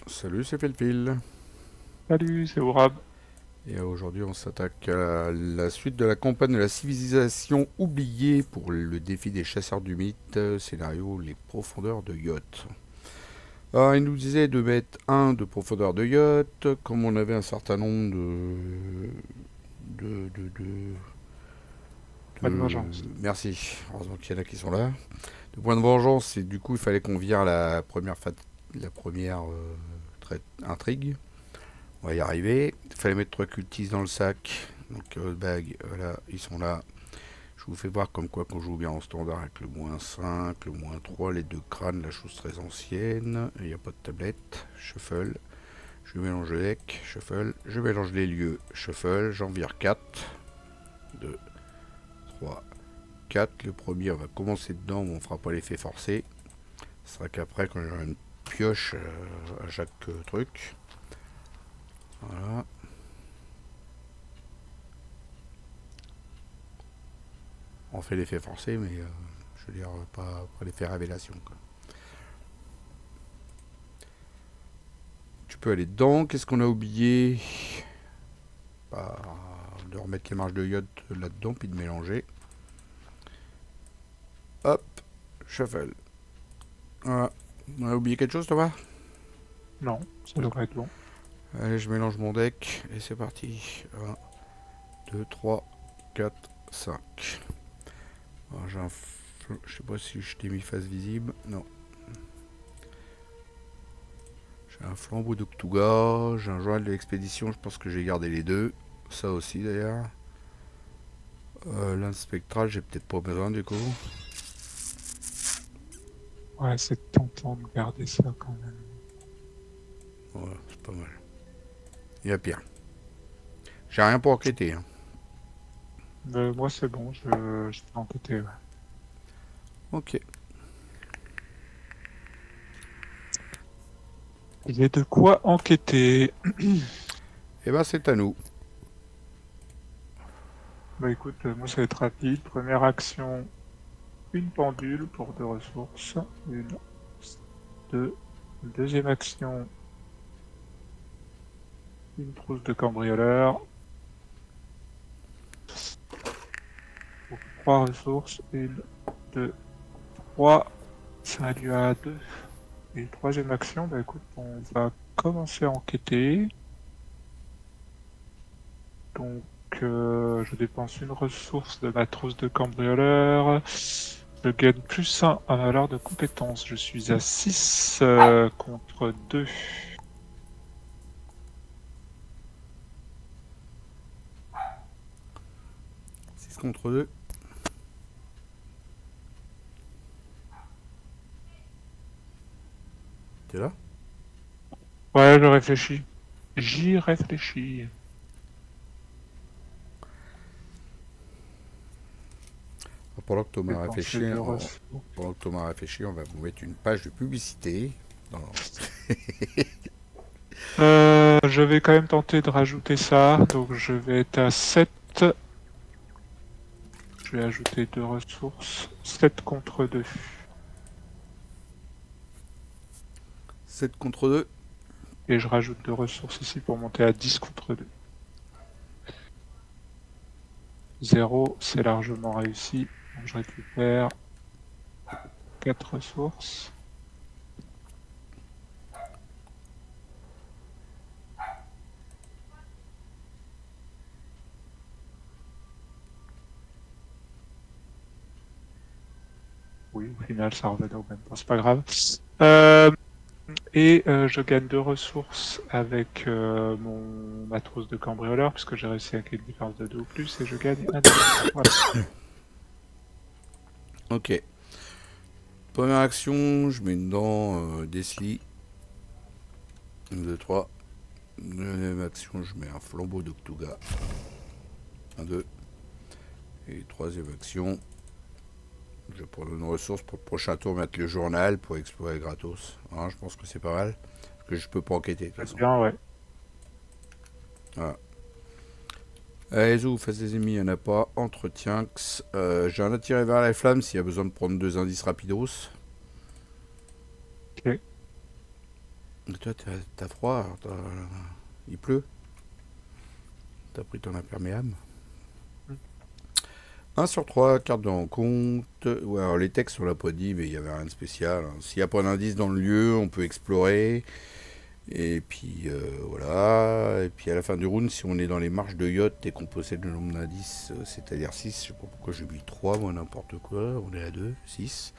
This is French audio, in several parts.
Salut, c'est Felfil. Salut, c'est Ourab. Et aujourd'hui, on s'attaque à la suite de la campagne de la civilisation oubliée pour le défi des chasseurs du mythe, scénario Les profondeurs de yacht. Alors, il nous disait de mettre un de profondeur de yacht, comme on avait un certain nombre de, de, de, Pas de vengeance. merci, heureusement qu'il y en a qui sont là. De points de vengeance, et du coup, il fallait qu'on vire la première intrigue. On va y arriver. Il fallait mettre 3 cultistes dans le sac. Donc bag, voilà, ils sont là. Je vous fais voir comme quoi qu'on joue bien en standard avec le -5, le -3, les deux crânes, la chose très ancienne. Il n'y a pas de tablette. Shuffle. Je mélange le deck. Shuffle. Je mélange les lieux. Shuffle. J'en vire 4. 2, 3, 4. Le premier, on va commencer dedans, mais on fera pas l'effet forcé. Ce sera qu'après, quand j'aurai une pioche à chaque truc. Voilà. On fait l'effet forcé, mais je veux dire, pas l'effet révélation, quoi. Tu peux aller dedans. Qu'est-ce qu'on a oublié? Bah, de remettre les marges de iode là-dedans, puis de mélanger. Hop, shuffle. Voilà. On a oublié quelque chose, Thomas? Non, ça devrait être bon. Allez, je mélange mon deck, et c'est parti. 1, 2, 3, 4, 5. Alors, je sais pas si je t'ai mis face visible. Non. J'ai un flambeau d'Octuga, j'ai un journal de l'expédition, je pense que j'ai gardé les deux. Ça aussi d'ailleurs. Lance spectral, j'ai peut-être pas besoin du coup. Ouais, c'est tentant de garder ça quand même. Voilà, c'est pas mal. Il y a pire. J'ai rien pour enquêter, hein. Moi, c'est bon, je peux enquêter. Ouais. Ok. J'ai de quoi enquêter. Et ben c'est à nous. Bah écoute, moi, ça va être rapide. Première action, une pendule pour 2 ressources. Une, deux. Deuxième action, une trousse de cambrioleur. Pour 3 ressources. Une, deux, trois. Ça lui à 2. Et troisième action, bah écoute, on va commencer à enquêter. Donc, je dépense une ressource de ma trousse de cambrioleur. Je gagne +1 à ma valeur de compétence. Je suis à 6 contre 2. 6 contre 2. T'es là? Ouais, je réfléchis. J'y réfléchis. Pendant que Thomas Dépenser réfléchit, 2 ressources. on va vous mettre une page de publicité. Non, non. Je vais quand même tenter de rajouter ça. Donc, je vais être à 7. Je vais ajouter 2 ressources. 7 contre 2. 7 contre 2. Et je rajoute 2 ressources ici pour monter à 10 contre 2. 0, c'est largement réussi. Donc je récupère 4 ressources. Oui, au final, ça revenait au même temps, c'est pas grave. Euh, je gagne 2 ressources avec ma trousse de cambrioleur, puisque j'ai réussi avec une différence de 2 ou plus, et je gagne un élément. Voilà. Ok. Première action, je mets dedans Desli. 1, 2, 3. Deuxième action, je mets un flambeau d'Octuga. 1, 2. Et troisième action, je prends une ressource pour le prochain tour, mettre le journal pour explorer gratos. Hein, je pense que c'est pas mal. Parce que je peux pas enquêter de toute C'est façon. bien, ouais. Voilà. Allez, où face des ennemis, il n'y en a pas. Entretien. J'ai un attiré vers la flamme s'il y a besoin de prendre 2 indices rapidos. Ok. Et toi, t'as froid, alors il pleut. T'as pris ton imperméable. 1 sur 3, carte de rencontre. Ouais, alors les textes, on l'a pas dit, mais il y avait rien de spécial, hein. S'il n'y a pas d'indice dans le lieu, on peut explorer. Et puis voilà. Et puis à la fin du round, si on est dans les marches de yacht et qu'on possède le nombre d'indices, c'est-à-dire 6, je sais pas pourquoi j'ai mis 3, moi n'importe quoi, on est à 2, 6.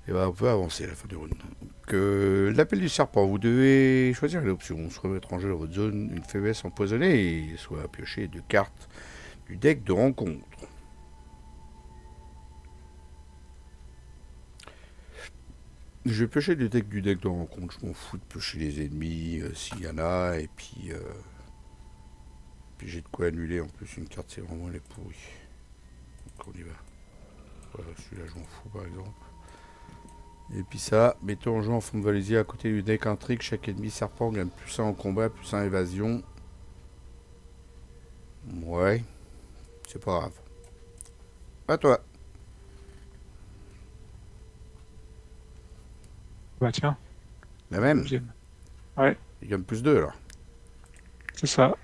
Et ben on peut avancer à la fin du round. Donc l'appel du serpent, vous devez choisir une option, soit mettre en jeu dans votre zone une faiblesse empoisonnée, et soit piocher 2 cartes du deck de rencontre. Je vais piocher du deck de rencontre, je m'en fous de piocher les ennemis s'il y en a, et puis j'ai de quoi annuler en plus une carte, c'est vraiment les pourris. Donc on y va. Voilà, celui-là je m'en fous par exemple. Et puis ça, mettons en jeu en fond de valisier à côté du deck intrigue, chaque ennemi serpent gagne plus 1 en combat, plus 1 évasion. Ouais, c'est pas grave. À toi. Bah tiens, La même. deuxième. Ouais, Il gagne plus 2 là. c'est ça.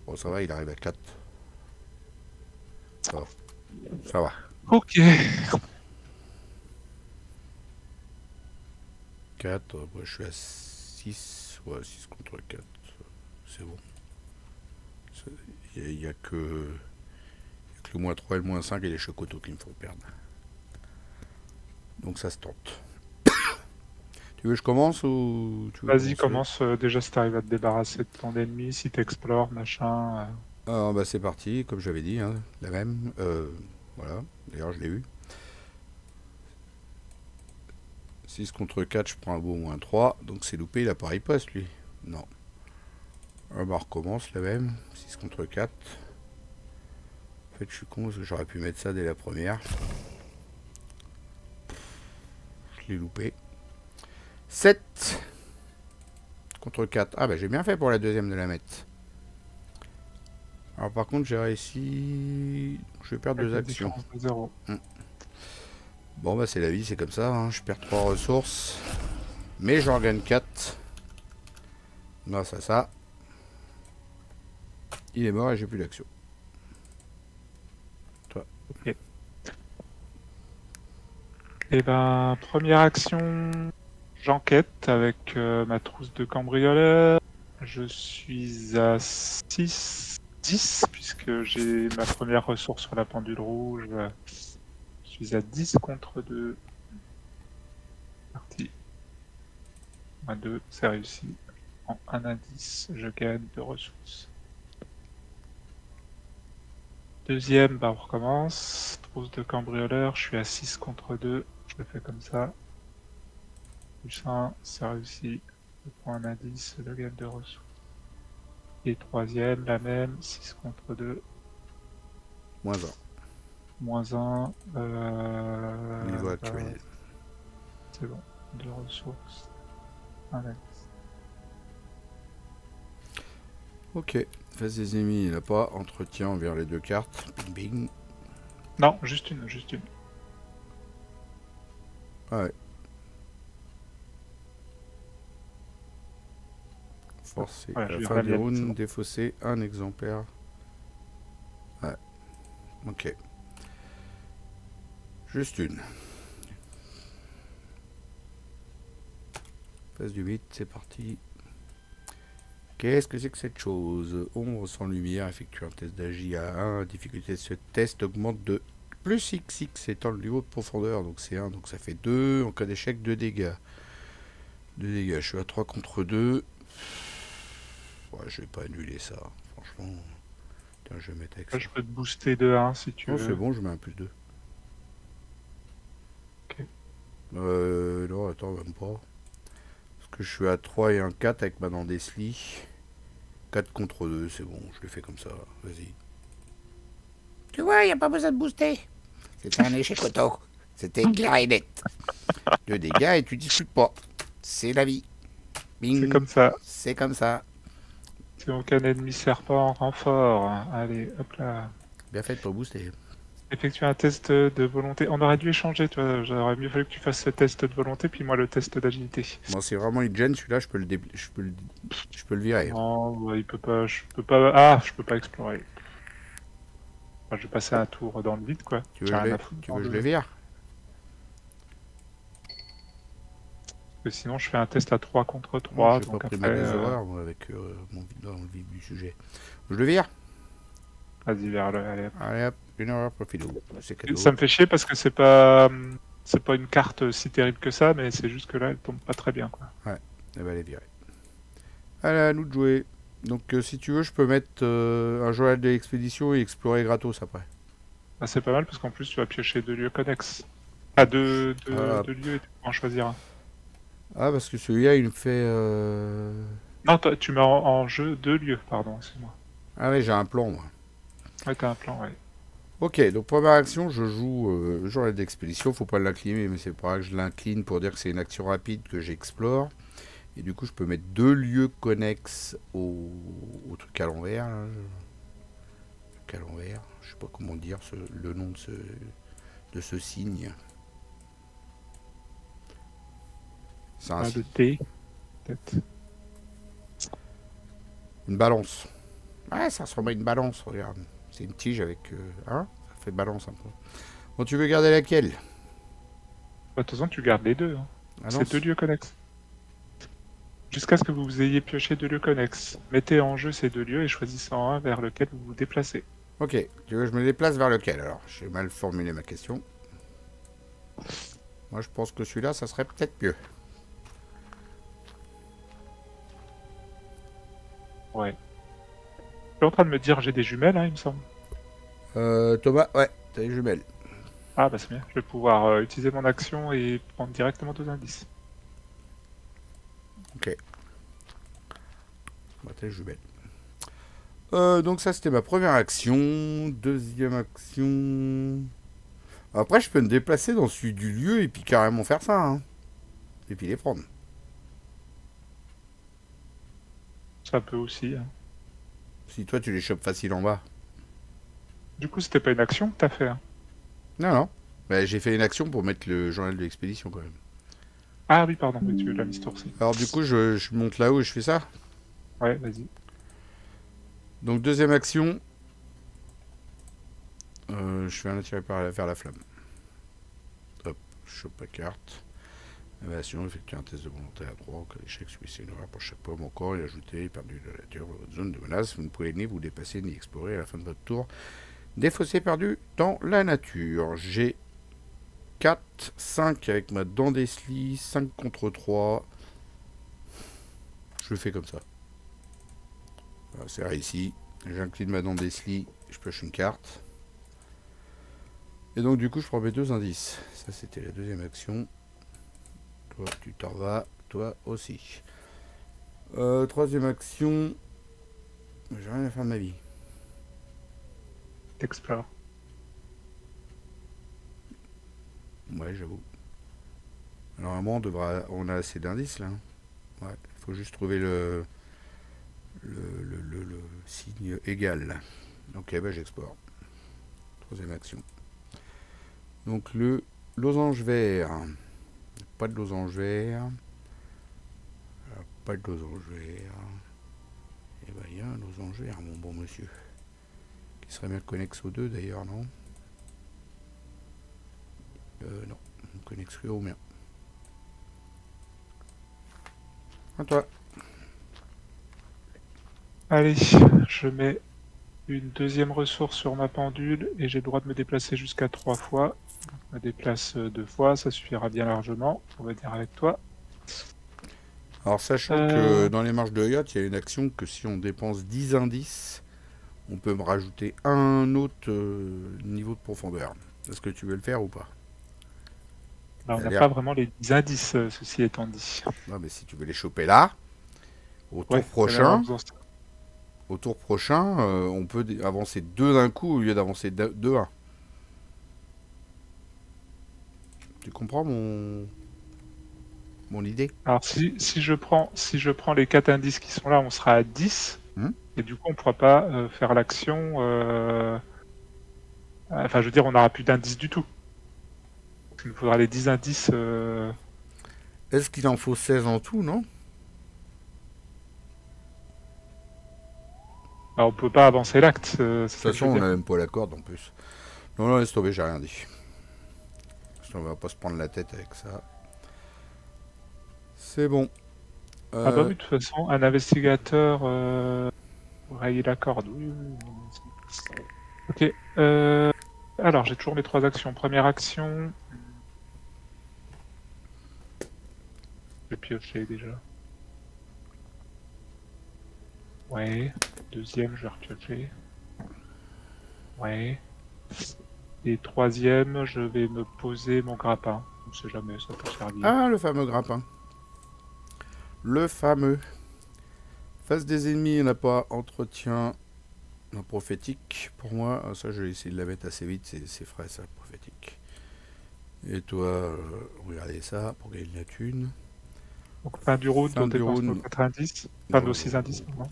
Bon ça va, il arrive à 4. Ça va. Ok. 4, moi je suis à 6. Ouais, 6 contre 4. C'est bon. Il n'y a que le moins 3 et le moins 5 et les chocotos qui me font perdre. Donc ça se tente. Tu veux que je commence ou tu veux Vas-y, commencer? commence. Déjà, si t'arrives à te débarrasser de ton ennemi, si t'explores, machin. Ah bah c'est parti, comme j'avais dit, hein, la même. Voilà, d'ailleurs je l'ai eu. 6 contre 4, je prends un beau moins 3. Donc c'est loupé, il a pas riposte lui. Non. Ah bah on recommence la même. 6 contre 4. En fait je suis con parce que j'aurais pu mettre ça dès la première. Je l'ai loupé. 7 contre 4. Ah bah j'ai bien fait pour la deuxième de la mettre. Alors par contre j'ai réussi. Je vais perdre Avec 2 la actions. différence de 0. Bon bah c'est la vie, c'est comme ça, hein. Je perds 3 ressources. Mais j'en gagne 4. Grâce à ça. Il est mort et j'ai plus d'action. Toi. Ok. Et ben, première action, j'enquête avec ma trousse de cambrioleur. Je suis à 6, 10, puisque j'ai ma première ressource sur la pendule rouge. Je suis à 10 contre 2. Parti. À 2, c'est réussi. En 1 à 10, je gagne 2 ressources. Deuxième, bah on recommence. Trousse de cambrioleur, je suis à 6 contre 2. Je le fais comme ça. Plus 1, c'est réussi. Je prends un indice, je gagne 2 ressources. Et troisième, la même, 6 contre 2. Moins 1. Moins 1. Niveau actuel. C'est bon. 2 ressources. Un indice. Ok. Face des ennemis, il n'a pas. Entretien envers les 2 cartes. Bing bing. Non, juste une, juste une. Ah ouais. Forcé. Voilà, À je la lui fin ramène du la mise, c'est round, bon. défausser un exemplaire. Ouais. Ok. Juste une. Phase du 8, c'est parti. Qu'est-ce que c'est que cette chose? Ombre sans lumière, effectue un test d'AJ à 1. La difficulté de ce test augmente de plus XX étant le niveau de profondeur. Donc c'est 1, donc ça fait 2. En cas d'échec, 2 dégâts. 2 dégâts, je suis à 3 contre 2. Ouais, je vais pas annuler ça, franchement. Tiens, je vais mettre avec ça. Je peux te booster de 1 si tu Non, veux. c'est bon, je mets un plus 2. Ok. Non, attends, même pas. Parce que je suis à 3 et un 4 avec ma dent Desli. 4 contre 2, c'est bon, je l'ai fait comme ça. Vas-y. Tu vois, il a pas besoin de booster. C'était un échec auto. C'était clair et net. 2 dégâts et tu discutes pas. C'est la vie. Bing. C'est comme ça. C'est comme ça. C'est donc un ennemi serpent en renfort. Allez, hop là. Bien fait de pas booster. effectuer un test de volonté. On aurait dû échanger, tu vois. J'aurais mieux fallu que tu fasses ce test de volonté, puis moi le test d'agilité. Bon, c'est vraiment une gêne, celui-là, je peux le virer. Non, bah, il peut pas. Je peux pas. Ah, je peux pas explorer. Enfin, je vais passer un tour dans le vide, quoi. Tu veux J'ai que je rien les, à foutre tu dans veux que je le- les vire? Parce que sinon, je fais un test à 3 contre Non, 3, j'ai pas donc pris après. mes 2 horreurs, moi, avec dans le vif du sujet. Je le vire? Vas-y, vers le. Allez. Allez hop, 1 horreur pour Philou. C'est cadeau. Ça me fait chier parce que c'est pas. C'est pas une carte si terrible que ça, mais c'est juste que là, elle tombe pas très bien, quoi. Elle va les virer. Allez, à nous de jouer. Donc, si tu veux, je peux mettre un journal de l'expédition et explorer gratos après. Ah, c'est pas mal parce qu'en plus, tu vas piocher 2 lieux connexes. Ah, deux Ah. lieux et tu peux en choisir un. Ah, parce que celui-là, il me fait. Non, tu mets en jeu 2 lieux, pardon, excuse-moi. Ah, ouais, j'ai un plan, moi. Ouais, t'as un plan, ouais. Ok, donc première action, je joue journal d'expédition. Faut pas l'incliner, mais c'est pas grave, je l'incline pour dire que c'est une action rapide que j'explore. Et du coup, je peux mettre 2 lieux connexes au truc à l'envers. Là. Truc à l'envers. Je sais pas comment dire le nom de ce signe. C'est un Ah, signe. le T, peut-être. Une balance. Ouais, ça ressemble à une balance, regarde. C'est une tige avec... hein, ça fait balance un peu. Bon, tu veux garder laquelle? De toute façon, tu gardes les deux. Hein. Ah non, C'est 2 lieux connexes. Jusqu'à ce que vous ayez pioché 2 lieux connexes. Mettez en jeu ces 2 lieux et choisissez en un vers lequel vous vous déplacez. ok, tu veux que je me déplace vers lequel alors? J'ai mal formulé ma question. Moi, je pense que celui-là, ça serait peut-être mieux. Ouais. Tu es en train de me dire j'ai des jumelles, hein, il me semble. Thomas, ouais, t'as les jumelles. Ah, bah c'est bien. Je vais pouvoir utiliser mon action et prendre directement 2 indices. Ok. Bah, t'as les jumelles. Donc ça, c'était ma première action. Deuxième action... Après, je peux me déplacer dans celui du lieu et puis carrément faire ça. Hein. Et puis les prendre. Ça peut aussi. Hein. Si toi, tu les chopes facile en bas. Du coup, c'était pas une action que t'as fait. Hein. Non, non. Bah, j'ai fait une action pour mettre le journal de l'expédition quand même. Ah oui, pardon, mais tu l'as mis ce tour-ci. Alors du coup, je monte là-haut et je fais ça. Ouais, vas-y. Donc deuxième action. Je fais un attiré vers la flamme. Hop, je chope la carte. Évasion, effectue un test de volonté à 3. Au cas d'échec, subissez une erreur pour chaque pomme encore et ajoutez perdu de la nature dans votre zone de menace. Vous ne pouvez ni vous dépasser ni explorer à la fin de votre tour. Des fossés perdus dans la nature. J'ai 4, 5 avec ma dent d'Esli, 5 contre 3. Je le fais comme ça. Voilà, c'est réussi. J'incline ma dent d'Esli, je pioche une carte. Et donc du coup je prends mes 2 indices. Ça c'était la deuxième action. Toi tu t'en vas, toi aussi. Troisième action. J'ai rien à faire de ma vie. T'explores. Ouais, j'avoue. Normalement on a assez d'indices là. Ouais, il faut juste trouver le signe égal. Ok, bah j'explore. Troisième action. Donc le losange vert. Pas de losange vert. Pas de losange vert. Et bah il y a un losange vert, mon bon monsieur. Qui serait bien connexe aux deux d'ailleurs, non? Non, on connexe que au mien. À toi. Allez, je mets une deuxième ressource sur ma pendule et j'ai le droit de me déplacer jusqu'à 3 fois. Donc, je me déplace 2 fois, ça suffira bien largement, on va dire avec toi. Alors sachant que dans les marges de yacht, il y a une action que si on dépense 10 indices, on peut me rajouter un autre niveau de profondeur. Est-ce que tu veux le faire ou pas? Là, on n'a pas vraiment les 10 indices, ceci étant dit. Non, mais si tu veux les choper là, au tour prochain, on peut avancer 2 d'un coup au lieu d'avancer 2-1. Tu comprends mon idée? Alors si je prends les 4 indices qui sont là, on sera à 10. Et du coup, on ne pourra pas faire l'action Enfin, je veux dire, on n'aura plus d'indices du tout. Il nous faudra les 10 indices. Est-ce qu'il en faut 16 en tout, non? Alors, on peut pas avancer l'acte. De toute façon, on n'a même pas la corde en plus. Non, non, laisse tomber, j'ai rien dit. Parce qu'on va pas se prendre la tête avec ça. C'est bon. Ah bah oui, de toute façon, un investigateur rayer la corde. Oui, oui, oui. Ok. Alors, j'ai toujours mes 3 actions. Première action. Je vais piocher déjà. Ouais. Deuxième, je vais repiocher. Ouais. Et troisième, je vais me poser mon grappin. On sait jamais, ça peut servir. Ah, le fameux grappin. Le fameux. Face des ennemis, il n'y en a pas. Entretien. Non, prophétique. Pour moi, ça, je vais essayer de la mettre assez vite. C'est frais, ça, prophétique. Et toi, regardez ça pour gagner de la thune. Donc, fin du round, on dépense nos 4 indices. Enfin, nos 6 indices, pardon.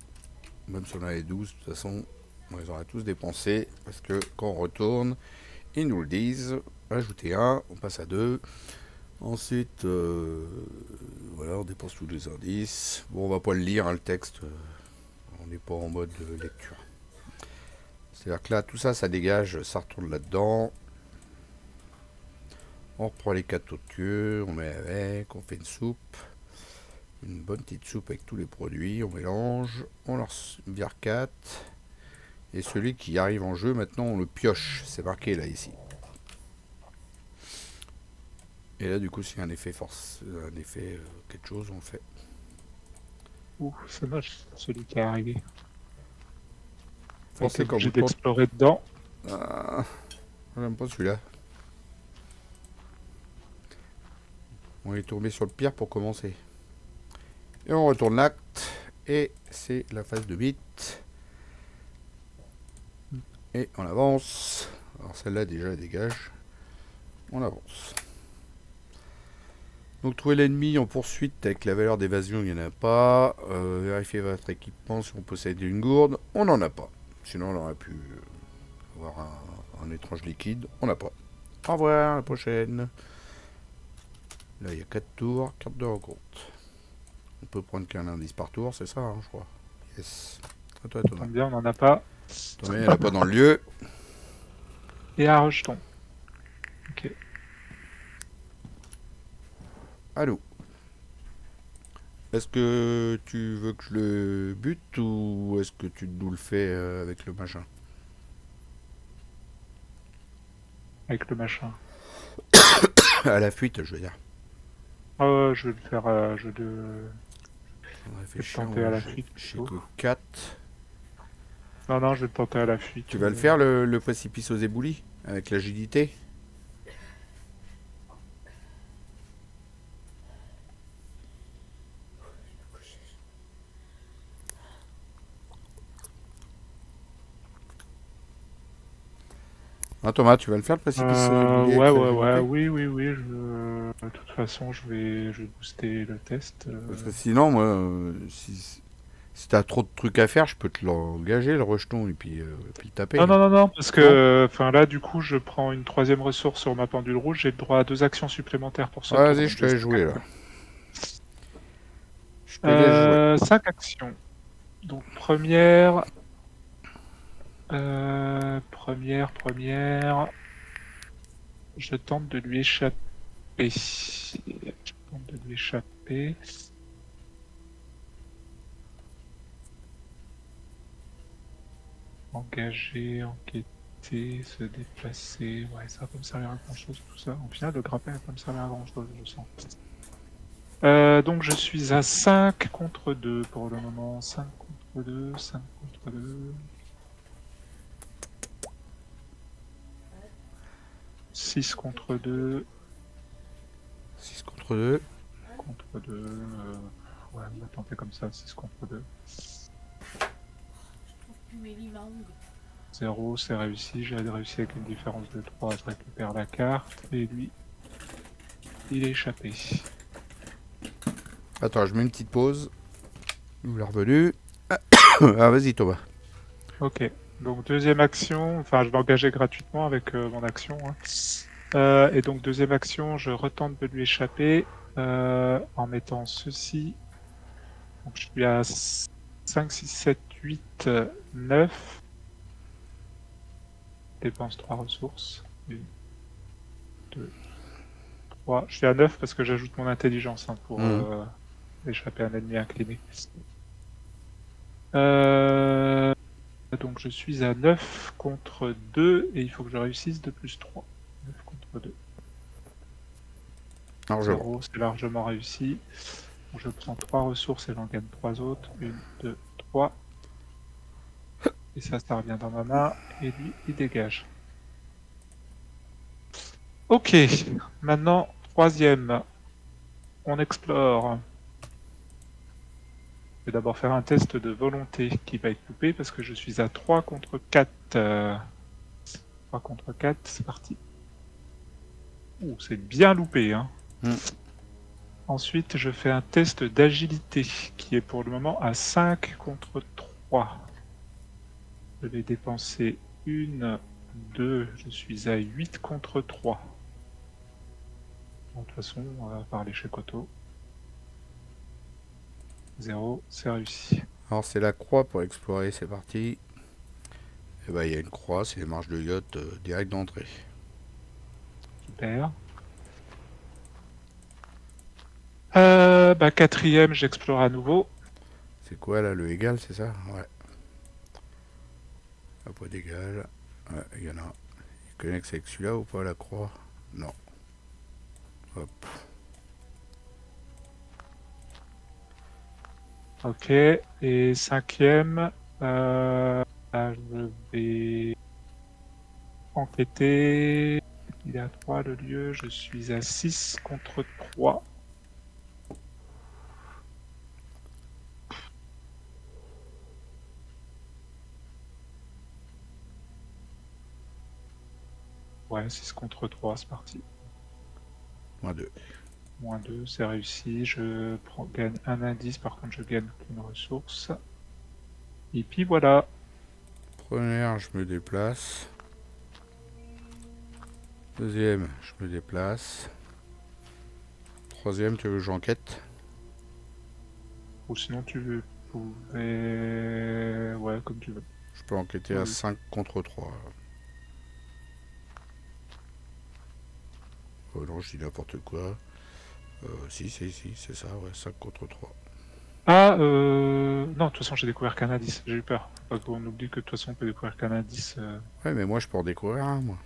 Même si on a les 12, de toute façon, on les aura tous dépensés. Parce que quand on retourne, ils nous le disent. Ajoutez un, on passe à 2. Ensuite, voilà, on dépense tous les indices. Bon, on va pas le lire, hein, le texte. On n'est pas en mode lecture. C'est-à-dire que là, tout ça, ça dégage, ça retourne là-dedans. On reprend les 4 autres queues, on met avec, on fait une soupe. Une bonne petite soupe avec tous les produits, on mélange, on leur vire 4. Et celui qui arrive en jeu, maintenant, on le pioche. C'est marqué là, ici. Et là, du coup, s'il y a un effet force, un effet quelque chose, on le fait. Ouh, c'est moche, celui qui est arrivé. Pensez quand j'ai vous tournez... d'explorer dedans. Ah, j'aime pas celui-là. On est tombé sur le pire pour commencer. Et on retourne l'acte. Et c'est la phase de bit. Et on avance. Alors celle-là déjà elle dégage. On avance. Donc trouver l'ennemi en poursuite avec la valeur d'évasion, il n'y en a pas. Vérifiez votre équipement si on possède une gourde. On n'en a pas. Sinon on aurait pu avoir un étrange liquide. On n'a pas. Au revoir, à la prochaine. Là il y a 4 tours. Carte de rencontre. On peut prendre qu'un indice par tour, c'est ça, hein, je crois. Yes. À toi, Thomas. Bien, on n'en a pas. Thomas, il n'y en a pas dans le lieu. Et un rejeton. Ok. Allô. Est-ce que tu veux que je le bute ou est-ce que tu nous le fais avec le machin? Avec le machin. À la fuite, je veux dire. Je vais le faire. Je vais On réfléchit, tenter à la fuite. J'ai que 4. Non, non, je vais le tenter à la fuite. Tu vas le faire, le précipice aux éboulis? Avec l'agilité? Ah, Thomas, tu vas le faire, le précipice aux éboulis ouais, avec ouais, ouais, l'agilité? oui. De toute façon, je vais booster le test. Parce que sinon, moi, si t'as trop de trucs à faire, je peux te l'engager, le rejeton, et puis le taper. Non, parce que là, du coup, je prends une 3e ressource sur ma pendule rouge, j'ai le droit à 2 actions supplémentaires pour ça. Vas-y, je te laisse jouer, là. Je te laisse jouer. 5 actions. Donc, première... Je tente de lui échapper. Engager, enquêter, se déplacer. Ouais, ça va pas me servir à grand chose tout ça. Au final, le grappin va pas me servir à grand chose, je sens. Donc je suis à 5 contre 2 pour le moment. 5 contre 2, 5 contre 2. 6 contre 2. 6 contre 2. Contre 2. Ouais, on va tenter comme ça, 6 contre 2. 0, c'est réussi. J'ai réussi avec une différence de 3. Je récupère la carte. Et lui, il est échappé. Attends, je mets une petite pause. Nous l'a revenu. Ah, vas-y, Thomas. Ok. Donc deuxième action, enfin je vais engager gratuitement avec mon action. Hein. Et donc deuxième action, je retente de lui échapper en mettant ceci. Donc je suis à 5, 6, 7, 8, 9. Dépense 3 ressources. 1, 2, 3. Je suis à 9 parce que j'ajoute mon intelligence hein, pour échapper à un ennemi incliné. Donc je suis à 9 contre 2 et il faut que je réussisse de plus 3. 9 contre 2. Largement. 0, c'est largement réussi. Donc je prends 3 ressources et j'en gagne 3 autres. 1, 2, 3. Et ça revient dans ma main. Et lui, il dégage. Ok, maintenant, troisième. On explore. Je vais d'abord faire un test de volonté qui va être loupé parce que je suis à 3 contre 4. 3 contre 4, c'est parti. Ouh, c'est bien loupé. Hein. Ensuite, je fais un test d'agilité qui est pour le moment à 5 contre 3. Je vais dépenser 1, 2, je suis à 8 contre 3. De toute façon, on va parler chez Koto. 0, c'est réussi. Alors c'est la croix pour explorer, c'est parti. Et bah il y a une croix, c'est les marches de yacht direct d'entrée. Super. Quatrième, j'explore à nouveau. C'est quoi là, le égal, c'est ça? Ouais. La poids d'égal. Ouais, il y en a. Il connecte avec celui-là ou pas, la croix? Non. Hop. Ok, et cinquième, je vais enquêter. Il est à 3 le lieu, je suis à 6 contre 3. Ouais, 6 contre 3, c'est parti. Moins 2. Moins 2, c'est réussi. Je gagne un indice, par contre je gagne une ressource. Et puis voilà. Première, je me déplace. Deuxième, je me déplace. Troisième, tu veux que j'enquête? Ou sinon tu pouvais... Ouais, comme tu veux. Je peux enquêter à 5 contre 3. Oh non, je dis n'importe quoi. Si, c'est ça, ouais, 5 contre 3. Ah, non, de toute façon, j'ai découvert qu'un indice. J'ai eu peur. Faut pas qu'on oublie que de toute façon, on peut découvrir qu'un indice. Ouais, mais moi, je peux en découvrir un, moi.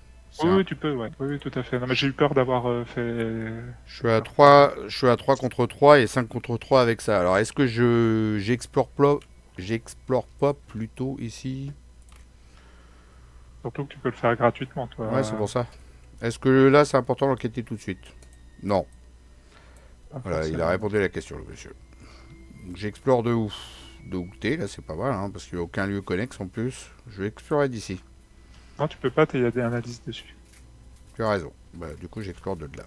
Oui, oui, tu peux, ouais. Oui, oui, tout à fait. Non, mais j'ai eu peur d'avoir fait. Je suis à 3, je suis à 3 contre 3 et 5 contre 3 avec ça. Alors, est-ce que j'explore pas plutôt ici? Surtout que tu peux le faire gratuitement, toi. Ouais, c'est pour ça. Est-ce que là, c'est important d'enquêter tout de suite? Non. Pas Voilà, il a forcément. répondu à la question, le monsieur. J'explore de où? De où t'es, là, c'est pas mal, hein, parce qu'il n'y a aucun lieu connexe en plus. Je vais explorer d'ici. Non, tu peux pas, il y a un indice dessus. Tu as raison. Bah, du coup, j'explore de là.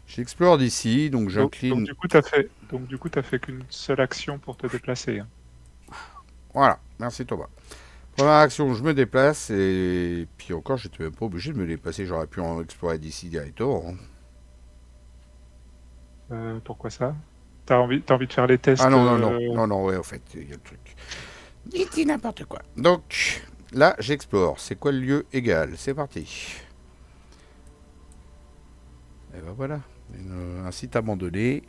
J'explore d'ici, donc Donc, j'incline. du coup, t'as fait qu'une seule action pour te déplacer. Hein. Voilà, merci Thomas. Première action, je me déplace et puis encore, j'étais même pas obligé de me déplacer. J'aurais pu en explorer d'ici directement. Pourquoi ça? T'as envie de faire les tests Ah non, non, non, non, non, ouais, en fait, il y a le truc. Dis n'importe quoi. Donc, là, j'explore. C'est quoi le lieu égal? C'est parti. Et ben voilà, un site abandonné.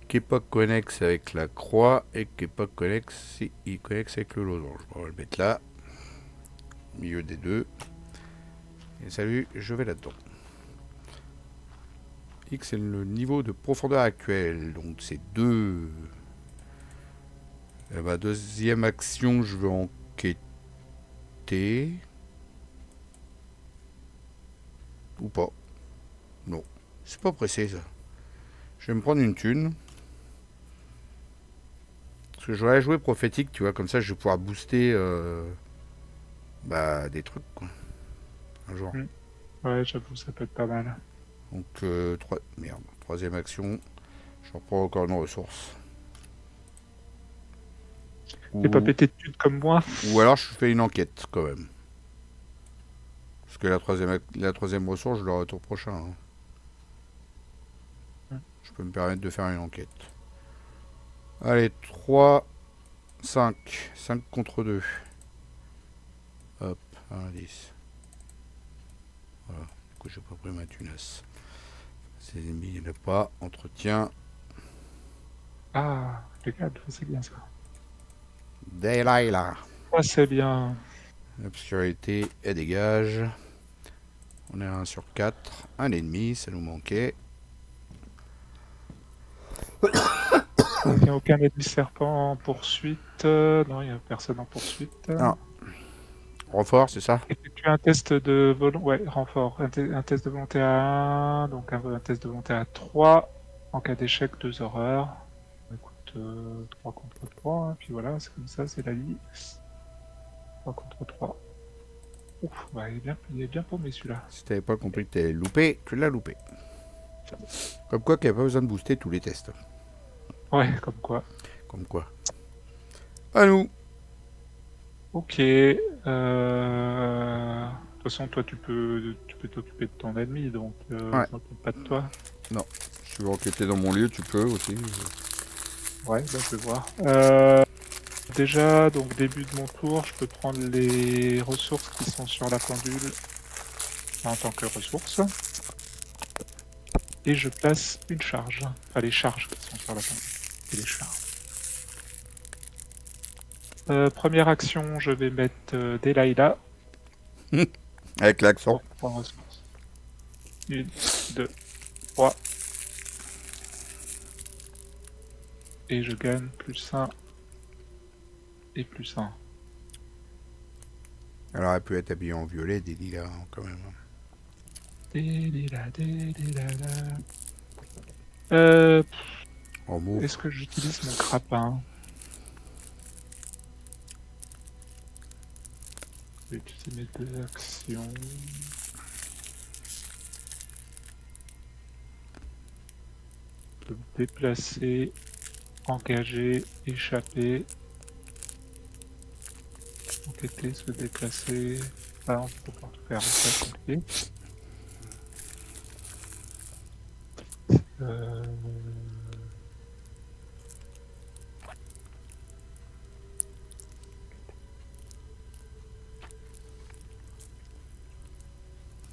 Qu'époque connexe avec la croix et qu'époque connexe si il connexe avec le losange. On va le mettre là, au milieu des deux. Et salut, je vais là-dedans. X c'est le niveau de profondeur actuel, donc c'est 2. Ma deuxième action, je veux enquêter. Ou pas. Non, c'est pas pressé ça. Je vais me prendre une thune. Parce que j'aurais joué prophétique, tu vois, comme ça je vais pouvoir booster des trucs, quoi. Un jour. Ouais, j'avoue, ça peut être pas mal. Donc, troisième action. Je reprends encore une ressource. T'es pas Ou, pété de thunes comme moi? ou alors je fais une enquête quand même. Parce que la troisième ressource, je l'aurai au tour prochain, hein. Je peux me permettre de faire une enquête. Allez, 3, 5. 5 contre 2. Hop, 1, 10. Voilà, du coup j'ai pas pris ma tunasse. Ces ennemis, il n'y en a pas. Entretien. Ah, regarde, c'est bien ça. Daylight. Ah, c'est bien. Obscurité et dégage. On est à 1 sur 4. Un ennemi, ça nous manquait. Il n'y a aucun ennemi serpent en poursuite. Non, il n'y a personne en poursuite. Ah. Renfort, c'est ça? Effectue un test de volonté. Ouais, renfort. Un test de volonté à 1, donc un test de volonté à 3. En cas d'échec, 2 horreurs. Écoute, 3 contre 3, hein, puis voilà, c'est comme ça, c'est la vie. 3 contre 3. Ouf, bah, il est bien paumé celui-là. Si t'avais pas compris que t'avais loupé, tu l'as loupé. Comme quoi qu'il n'y a pas besoin de booster tous les tests. Ouais, comme quoi. Comme quoi. À nous. Ok. De toute façon, toi, tu peux t'occuper de ton ennemi, donc Ouais. je m'occupe pas de toi. Non. Si tu veux enquêter dans mon lieu, tu peux aussi. Ouais, bah, je vais voir. Déjà, donc début de mon tour, je peux prendre les ressources qui sont sur la pendule en tant que ressources. Et je place une charge. Enfin, les charges qui sont sur la pendule. Et les charges. Première action, je vais mettre Delilah. Avec l'accent. Pour prendre ressources. 1, 2, 3. Et je gagne +1 et +1. Elle aurait pu être habillée en violet, des lilas quand même. Delilah. En mauve. Est-ce que j'utilise mon crapin? Je vais utiliser mes 2 actions. Je peux me déplacer, engager, échapper, enquêter, se déplacer. Ah, on peut pas tout faire, c'est compliqué.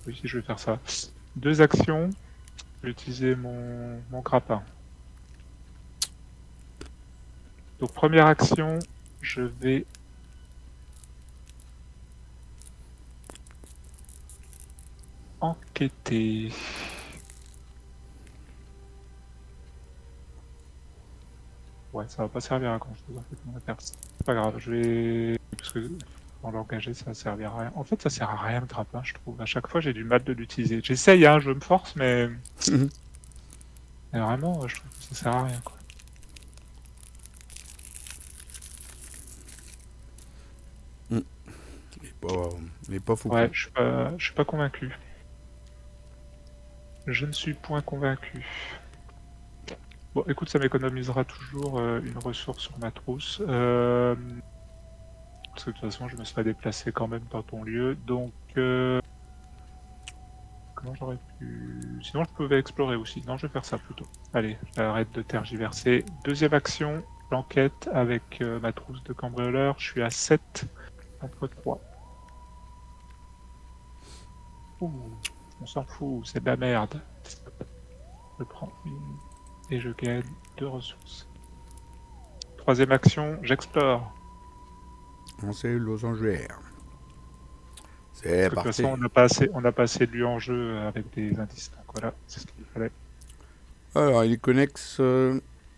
Oui, je vais faire ça. 2 actions. Je vais utiliser mon grappin. Donc première action, je vais enquêter. Ouais, ça va pas servir à grand chose en fait, mon affaire. C'est pas grave, je vais. Parce que pour l'engager, ça va servir à rien. En fait, ça sert à rien le grappin, je trouve. À chaque fois, j'ai du mal de l'utiliser. J'essaye, hein, je me force, mais vraiment, je trouve que ça sert à rien, quoi. Il est pas fou. Ouais, je suis pas convaincu. Je ne suis point convaincu. Bon, écoute, ça m'économisera toujours une ressource sur ma trousse. Parce que de toute façon, je me serais déplacé quand même dans ton lieu. Donc, comment j'aurais pu... Sinon, je pouvais explorer aussi. Non, je vais faire ça plutôt. Allez, j'arrête de tergiverser. Deuxième action, l'enquête avec ma trousse de cambrioleur. Je suis à 7 contre 3. Ouh, on s'en fout, c'est de la merde. Je prends une et je gagne 2 ressources. Troisième action, j'explore. On sait losangère. C'est De toute parti. façon, on n'a pas assez de lieux en jeu avec des indices. Donc voilà, c'est ce qu'il fallait. Alors, il est connexe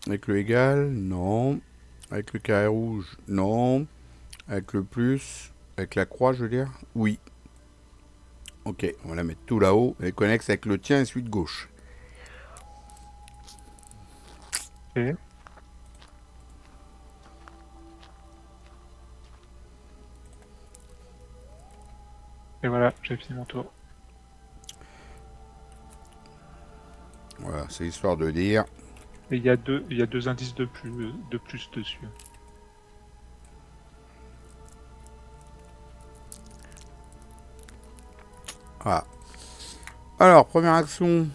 avec le égal, non. Avec le carré rouge, non. Avec le plus, avec la croix, je veux dire, oui. Ok, on va la mettre tout là-haut. Elle est connexe avec le tien et celui de gauche. Ok. Et voilà, j'ai fini mon tour. Voilà, c'est histoire de dire. Et il y a deux indices de plus dessus. Voilà. Alors, première action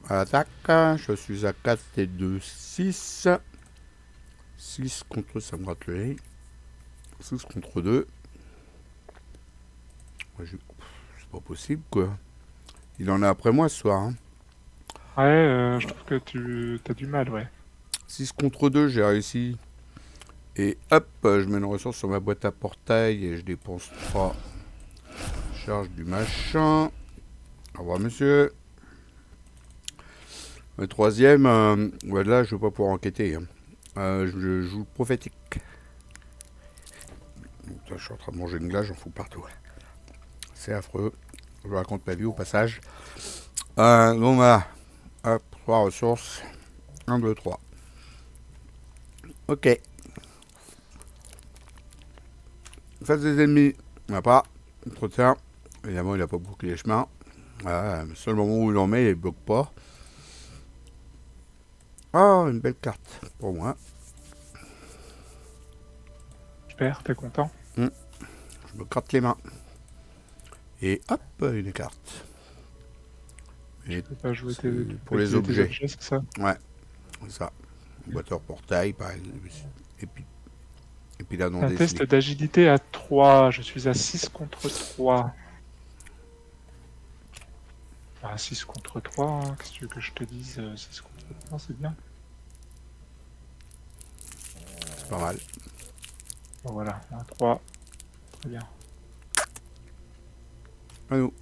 à l'attaque. Je suis à 4 et 2, 6. 6 contre, ça me rate le nez. 6 contre 2. C'est pas possible, quoi. Il en a après moi ce soir. Hein. Ouais, je trouve que tu as du mal, ouais. 6 contre 2, j'ai réussi. Et hop, je mets une ressource sur ma boîte à portail et je dépense 3. Charge du machin. Au revoir, monsieur. Le troisième, là, je vais pas pouvoir enquêter. Hein. Je joue prophétique. Donc, là, je suis en train de manger une glace, j'en fous partout. C'est affreux. Je vous raconte ma vie au passage. Donc voilà. Hop, 3 ressources. 1, 2, 3. Ok. Face des ennemis, il n'y en a pas. Entretien. Évidemment, il n'a pas bouclé les chemins. Voilà, le seul moment où il en met, il ne bloque pas. Oh, une belle carte pour moi. Super, t'es content? Je me gratte les mains. Et hop, une carte. Et tu peux pas jouer pour les objets. C'est ça? Ouais, c'est ça. Boîte hors portail, par exemple. Et puis là, non Un dessiné. test d'agilité à 3. Je suis à 6 contre 3. Ah, 6 contre 3, hein. Qu'est-ce que tu veux que je te dise? 6 contre 3, c'est bien. C'est pas mal. Bon, voilà, à 3. Très bien. À nous.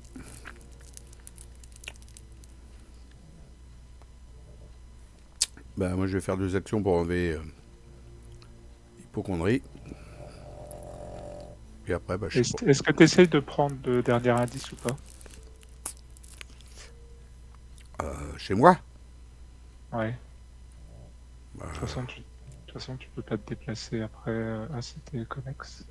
Bah, moi, je vais faire 2 actions pour enlever hypochondrie. Puis après, bah, je sais pas. Est-ce que tu essayes de prendre le dernier indice ou pas? Chez moi Ouais. bah, De toute façon, tu peux pas te déplacer après. Ah, c'était connexe.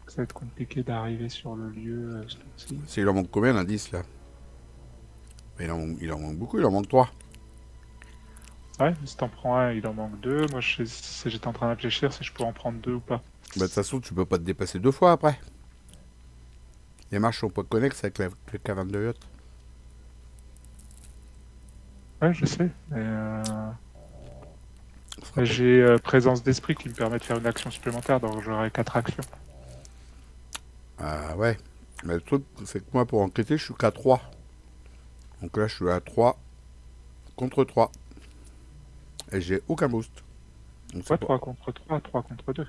Ça va être compliqué d'arriver sur le lieu ce tour-ci. il en manque combien d'indices là? Il en manque beaucoup, il en manque 3. Ouais, si t'en prends un, il en manque 2. Moi, j'étais en train de réfléchir si je peux en prendre 2 ou pas. Bah, de toute façon, tu peux pas te dépasser 2 fois après. Les marches sont pas connexes avec le caverne de yacht. Ouais, je sais. J'ai présence d'esprit qui me permet de faire une action supplémentaire, donc j'aurai 4 actions. Ah ouais. Mais le truc, c'est que moi, pour enquêter, je suis qu'à 3. Donc là, je suis à 3 contre 3. Et j'ai aucun boost. Donc, Ouais, 3 contre 3, 3 contre 2.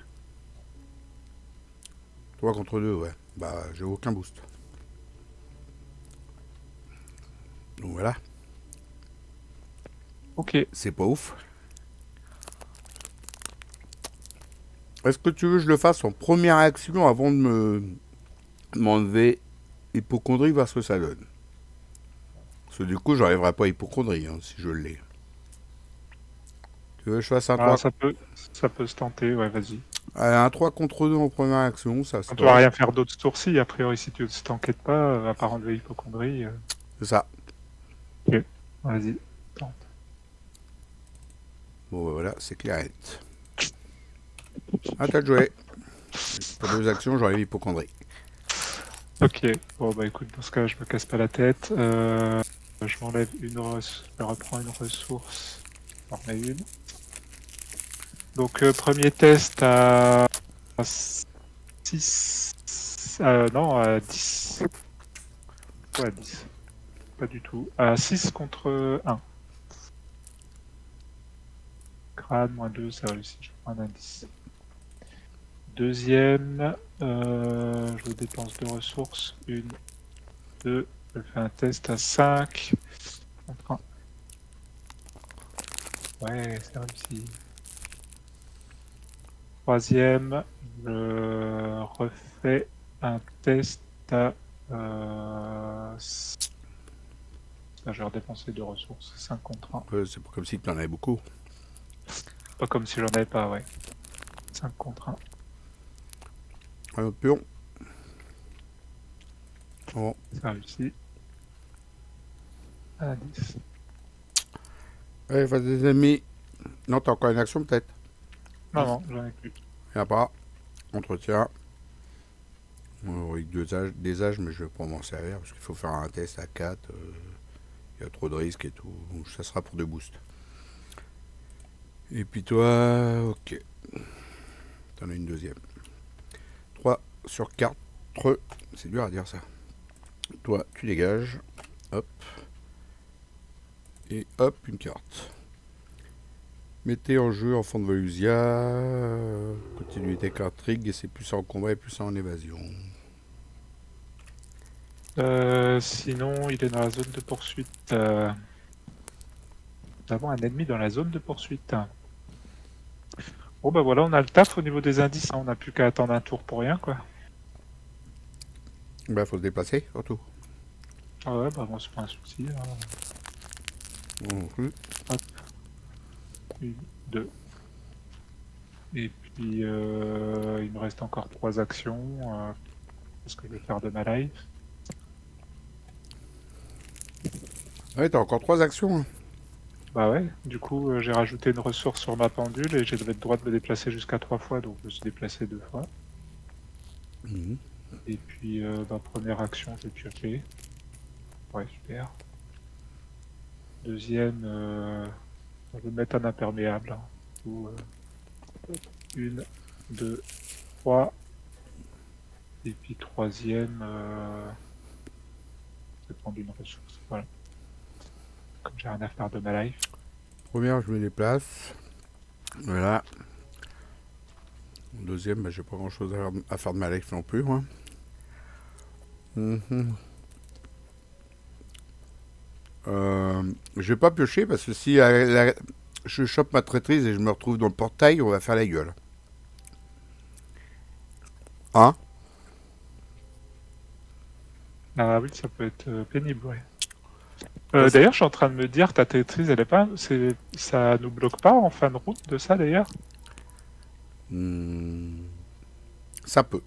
3 contre 2, ouais. Bah, j'ai aucun boost. Donc voilà. Ok. C'est pas ouf. Est-ce que tu veux que je le fasse en première action avant de m'enlever hypochondrie, voir ce que ça donne? Parce que du coup, j'arriverai pas à hypochondrie hein, si je l'ai. Tu veux que je fasse un 3 ça peut se tenter, ouais, vas-y. un 3 contre 2 en première action, ça se Tu vas rien faire d'autre ce tour-ci, a priori, si tu t'enquêtes pas, à part enlever l'hypochondrie. C'est ça. Ok, vas-y, tente. Bon, bah, voilà, c'est clair. À toi de jouer. Pour 2 actions, j'enlève l'hypochondrie. Ok, bon bah écoute, dans ce cas, je me casse pas la tête. Je m'enlève je reprends une ressource. J'en remets une. Donc, premier test à 6. Non, à 10. Ouais, 10. Pas du tout. À 6 contre 1. Crâne, moins 2, ça réussit. Je prends un indice. Deuxième, je dépense 2 ressources. 1, 2. Je fais un test à 5. Contre 1. Ouais, c'est réussi. Troisième, je refais un test à... Là, je vais redépenser 2 ressources, 5 contre 1. C'est pas comme si tu en avais beaucoup. Pas comme si j'en avais pas, ouais. 5 contre 1. Un autre pion. Bon. Ça réussit. À 10. Allez, face des ennemis. Non, t'as encore une action peut-être? Non, non, j'en ai plus. Il n'y a pas. Entretien. Avec des âges, mais je vais pas m'en servir parce qu'il faut faire un test à 4. Il y a trop de risques et tout. Donc ça sera pour des boosts. Et puis toi, ok. T'en as une deuxième. 3 sur 4. C'est dur à dire ça. Toi, tu dégages. Hop. Et hop, une carte. Mettez en jeu enfant de Volusia. Continuité carte trig et c'est plus en combat et plus en évasion. Sinon, il est dans la zone de poursuite. Nous avons un ennemi dans la zone de poursuite. Bon bah voilà, on a le taf au niveau des indices, hein. On n'a plus qu'à attendre un tour pour rien, quoi. Bah, faut se déplacer, surtout. Ah ouais, bah bon, c'est pas un souci. Non plus. Hop. 1, 2. Et puis, il me reste encore 3 actions. Qu'est-ce que je vais faire de ma life? Ouais, t'as encore 3 actions. Hein. Bah ouais, du coup, j'ai rajouté une ressource sur ma pendule et j'ai le droit de me déplacer jusqu'à 3 fois, donc je me suis déplacé 2 fois. Mhm. Et puis, ma première action, je vais piocher. Ouais, super. Deuxième, je vais mettre un imperméable. Hein. Ou, 1, 2, 3. Et puis troisième, je vais prendre une ressource. Voilà. Comme j'ai rien à faire de ma life. Première, je me déplace. Voilà. Deuxième, bah, j'ai pas grand chose à faire de ma life non plus. Hein. Je vais pas piocher parce que si je chope ma traîtrise et je me retrouve dans le portail, on va faire la gueule. Hein? Ah oui, ça peut être pénible, ouais. D'ailleurs, je suis en train de me dire, ta traîtrise, elle est pas, ça nous bloque pas en fin de route de ça d'ailleurs? Ça peut.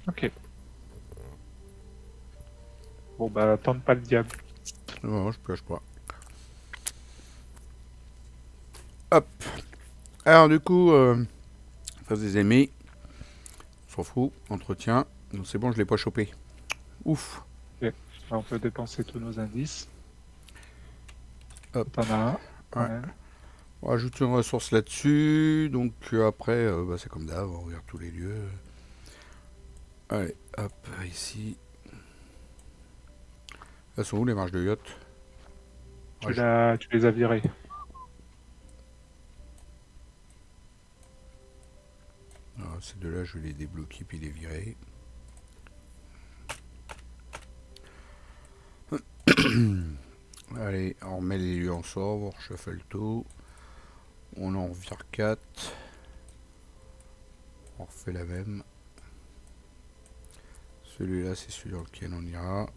Ok. Bon bah, tente pas le diable. Non, je pioche pas. Hop. Alors du coup, face des ennemis, on s'en fout, entretien. Donc c'est bon, je l'ai pas chopé. Ouf. Ok. Alors, on peut dépenser tous nos indices. Hop. T'en as un, quand Ouais. même. On rajoute une ressource là-dessus. Donc après, bah, c'est comme d'hab, on regarde tous les lieux. Allez, hop, ici. Elles sont où les marches de yacht? Tu les as virés. Alors, ces deux-là, je vais les débloquer puis les virer. Allez, on remet les lieux en sobre, on shuffle tout. On en vire 4. On refait la même. Celui-là, c'est celui dans lequel on ira.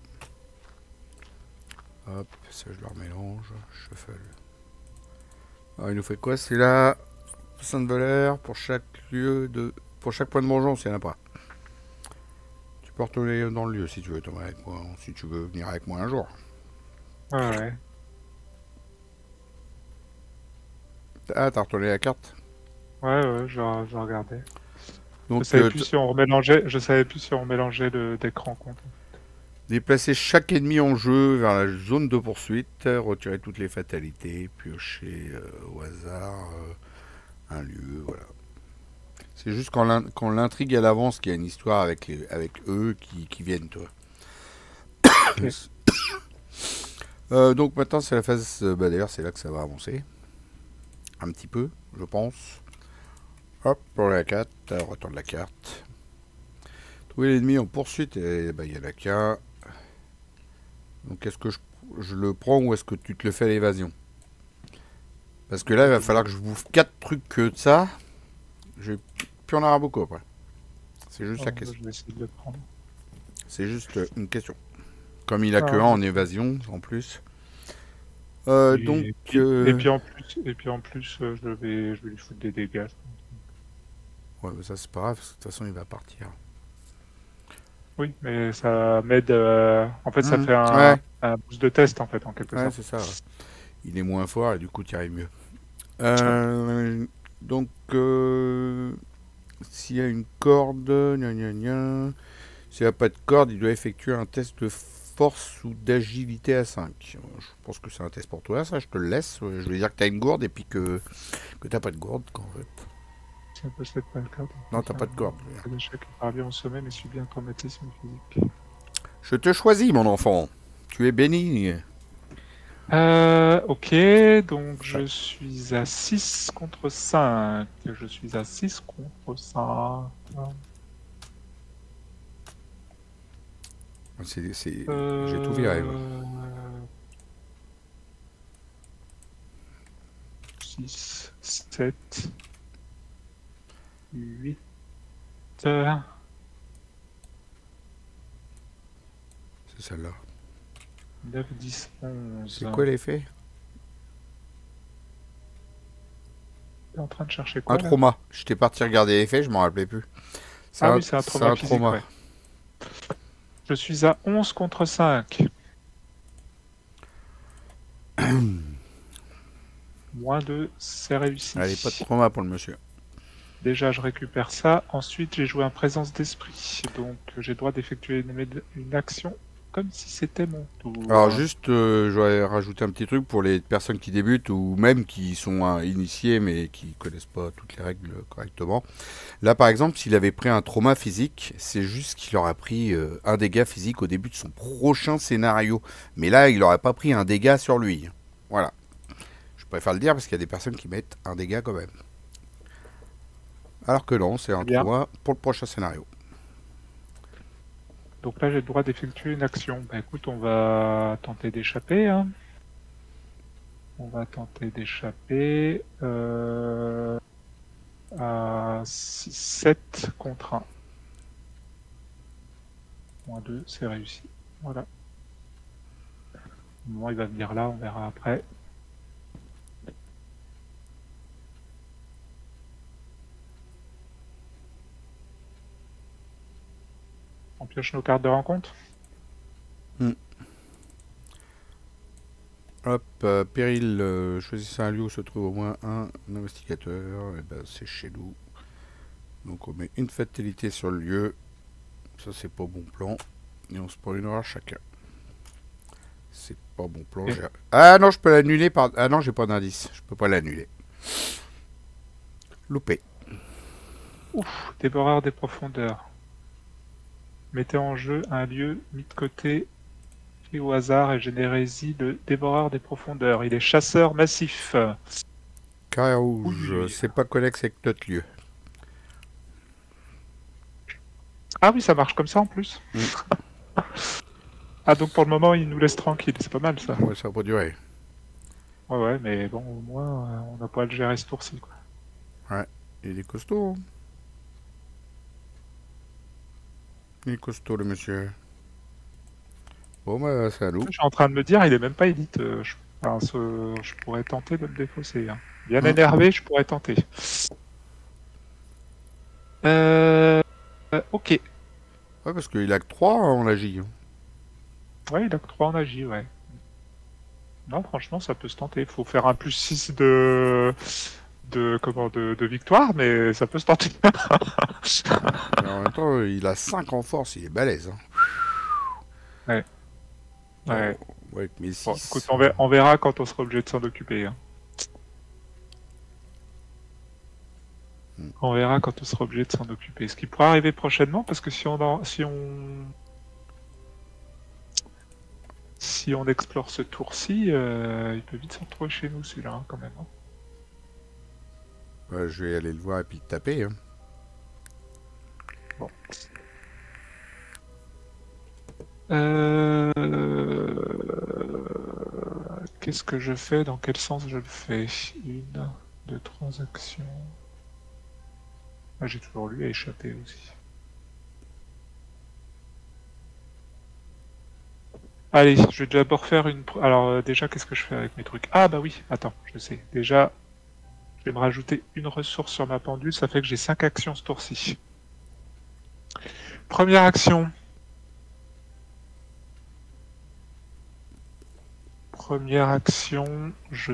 Hop, ça je leur mélange. Shuffle. Alors, il nous fait quoi? C'est là. Sainte Valère pour chaque lieu de. Pour chaque point de vengeance, il n'y en a pas. Tu peux retourner dans le lieu si tu veux, Thomas, avec moi. Si tu veux venir avec moi un jour. Ouais. Ah, t'as retourné la carte? Ouais, je regardais. Donc, Je savais plus si on mélangeait d'écran compte. déplacer chaque ennemi en jeu vers la zone de poursuite, retirer toutes les fatalités, piocher au hasard un lieu, voilà. C'est juste quand l'intrigue elle avance qu'il y a une histoire avec eux qui viennent, toi. Okay. Donc maintenant c'est la phase, d'ailleurs c'est là que ça va avancer. Un petit peu, je pense. Hop, pour la 4, retourne la carte. Trouver l'ennemi en poursuite, et il y en a qu'un. Donc est-ce que je le prends ou est-ce que tu te le fais à l'évasion? Parce que là il va falloir que je bouffe 4 trucs que de ça. Je vais plus en avoir beaucoup après. C'est juste la question. Je vais essayer de le prendre. C'est juste une question. Comme il a que 1 en évasion en plus. Donc. Et puis en plus, je vais lui foutre des dégâts. Ouais, mais ça c'est pas grave, parce que de toute façon il va partir. Oui, mais ça m'aide. En fait, ça fait un boost de test en fait, en quelque sorte. Ouais, c'est ça. Ouais. Il est moins fort et du coup tu arrives mieux. Donc, S'il y a une corde, gna gna gna. S'il n'y a pas de corde, il doit effectuer un test de force ou d'agilité à 5. Je pense que c'est un test pour toi, ça, je te le laisse. Je vais dire que t'as une gourde et puis que t'as pas de gourde, qu'en fait. Ça peut être pas le cas. Non, t'as pas de corde. C'est l'échec qui parvient au sommet, mais subit un traumatisme physique. Je te choisis, mon enfant. Tu es béni. Ok, donc je suis à 6 contre 5. Je suis à 6 contre 5. J'ai tout viré. Moi. 6, 7, 8. C'est celle-là. 9, 10, 11. C'est quoi l'effet? T'es en train de chercher quoi Un là? trauma. J'étais parti regarder l'effet, je m'en rappelais plus. Ah oui, c'est un trauma physique, ouais. Je suis à 11 contre 5. Moins 2, c'est réussi. Allez, pas de trauma pour le monsieur. Déjà, je récupère ça. Ensuite, j'ai joué en présence d'esprit. Donc, j'ai le droit d'effectuer une action comme si c'était mon tour. Alors juste, je vais rajouter un petit truc pour les personnes qui débutent ou même qui sont initiées mais qui connaissent pas toutes les règles correctement. Là par exemple, s'il avait pris un trauma physique, c'est juste qu'il aurait pris un dégât physique au début de son prochain scénario. Mais là, il n'aurait pas pris un dégât sur lui. Voilà. Je préfère le dire parce qu'il y a des personnes qui mettent un dégât quand même. Alors que non, c'est un trauma pour le prochain scénario. Donc là, j'ai le droit d'effectuer une action. Bah écoute, on va tenter d'échapper. Hein. On va tenter d'échapper à 7 contre 1. Moins 2, c'est réussi. Voilà. Au moment où il va venir là, on verra après. On pioche nos cartes de rencontre. Hop, péril, choisissez un lieu où se trouve au moins un investigateur. Et ben c'est chez nous. Donc on met une fatalité sur le lieu. Ça c'est pas bon plan. Et on se prend une heure chacun. C'est pas bon plan. Ah non, je peux l'annuler par... Ah non, j'ai pas d'indice. Je peux pas l'annuler. Loupé. Ouf, dévoreur des profondeurs. Mettez en jeu un lieu mis de côté et au hasard et générésie le dévoreur des profondeurs. Il est chasseur massif. Carré rouge, c'est pas connexe avec notre lieu. Ah oui, ça marche comme ça en plus. Ah donc pour le moment il nous laisse tranquille, c'est pas mal ça. Ouais, ça va pas durer. Ouais, mais bon, au moins on n'a pas à le gérer ce tour-ci quoi. Ouais, il est costaud. Il est costaud le monsieur. Bon bah c'est à nous. Je suis en train de me dire, il est même pas élite. Je pourrais tenter de le défausser. Hein. Bien énervé, je pourrais tenter. Ok. Ouais, parce qu'il a que 3 en agit. Ouais, il a que 3 en agi, ouais. Non, franchement, ça peut se tenter. Il faut faire un plus 6 de victoire, mais ça peut se tenter. Mais en même temps, il a 5 en force, il est balèze. Hein. Ouais. Ouais. Ouais, avec mes 6. Bon, écoute, on verra quand on sera obligé de s'en occuper. Hein. On verra quand on sera obligé de s'en occuper. Ce qui pourrait arriver prochainement, parce que si on explore ce tour-ci, il peut vite se retrouver chez nous celui-là, hein, quand même. Hein. Ouais, je vais aller le voir et puis le taper. Hein. Bon. Qu'est-ce que je fais? Dans quel sens je le fais? 1, 2, 3 actions. Ah, j'ai toujours lui à échapper aussi. Allez, je vais d'abord faire une... Alors déjà, qu'est-ce que je fais avec mes trucs? Ah bah oui, attends, je sais. Déjà, je vais me rajouter une ressource sur ma pendule, ça fait que j'ai 5 actions ce tour-ci. Première action. Première action, je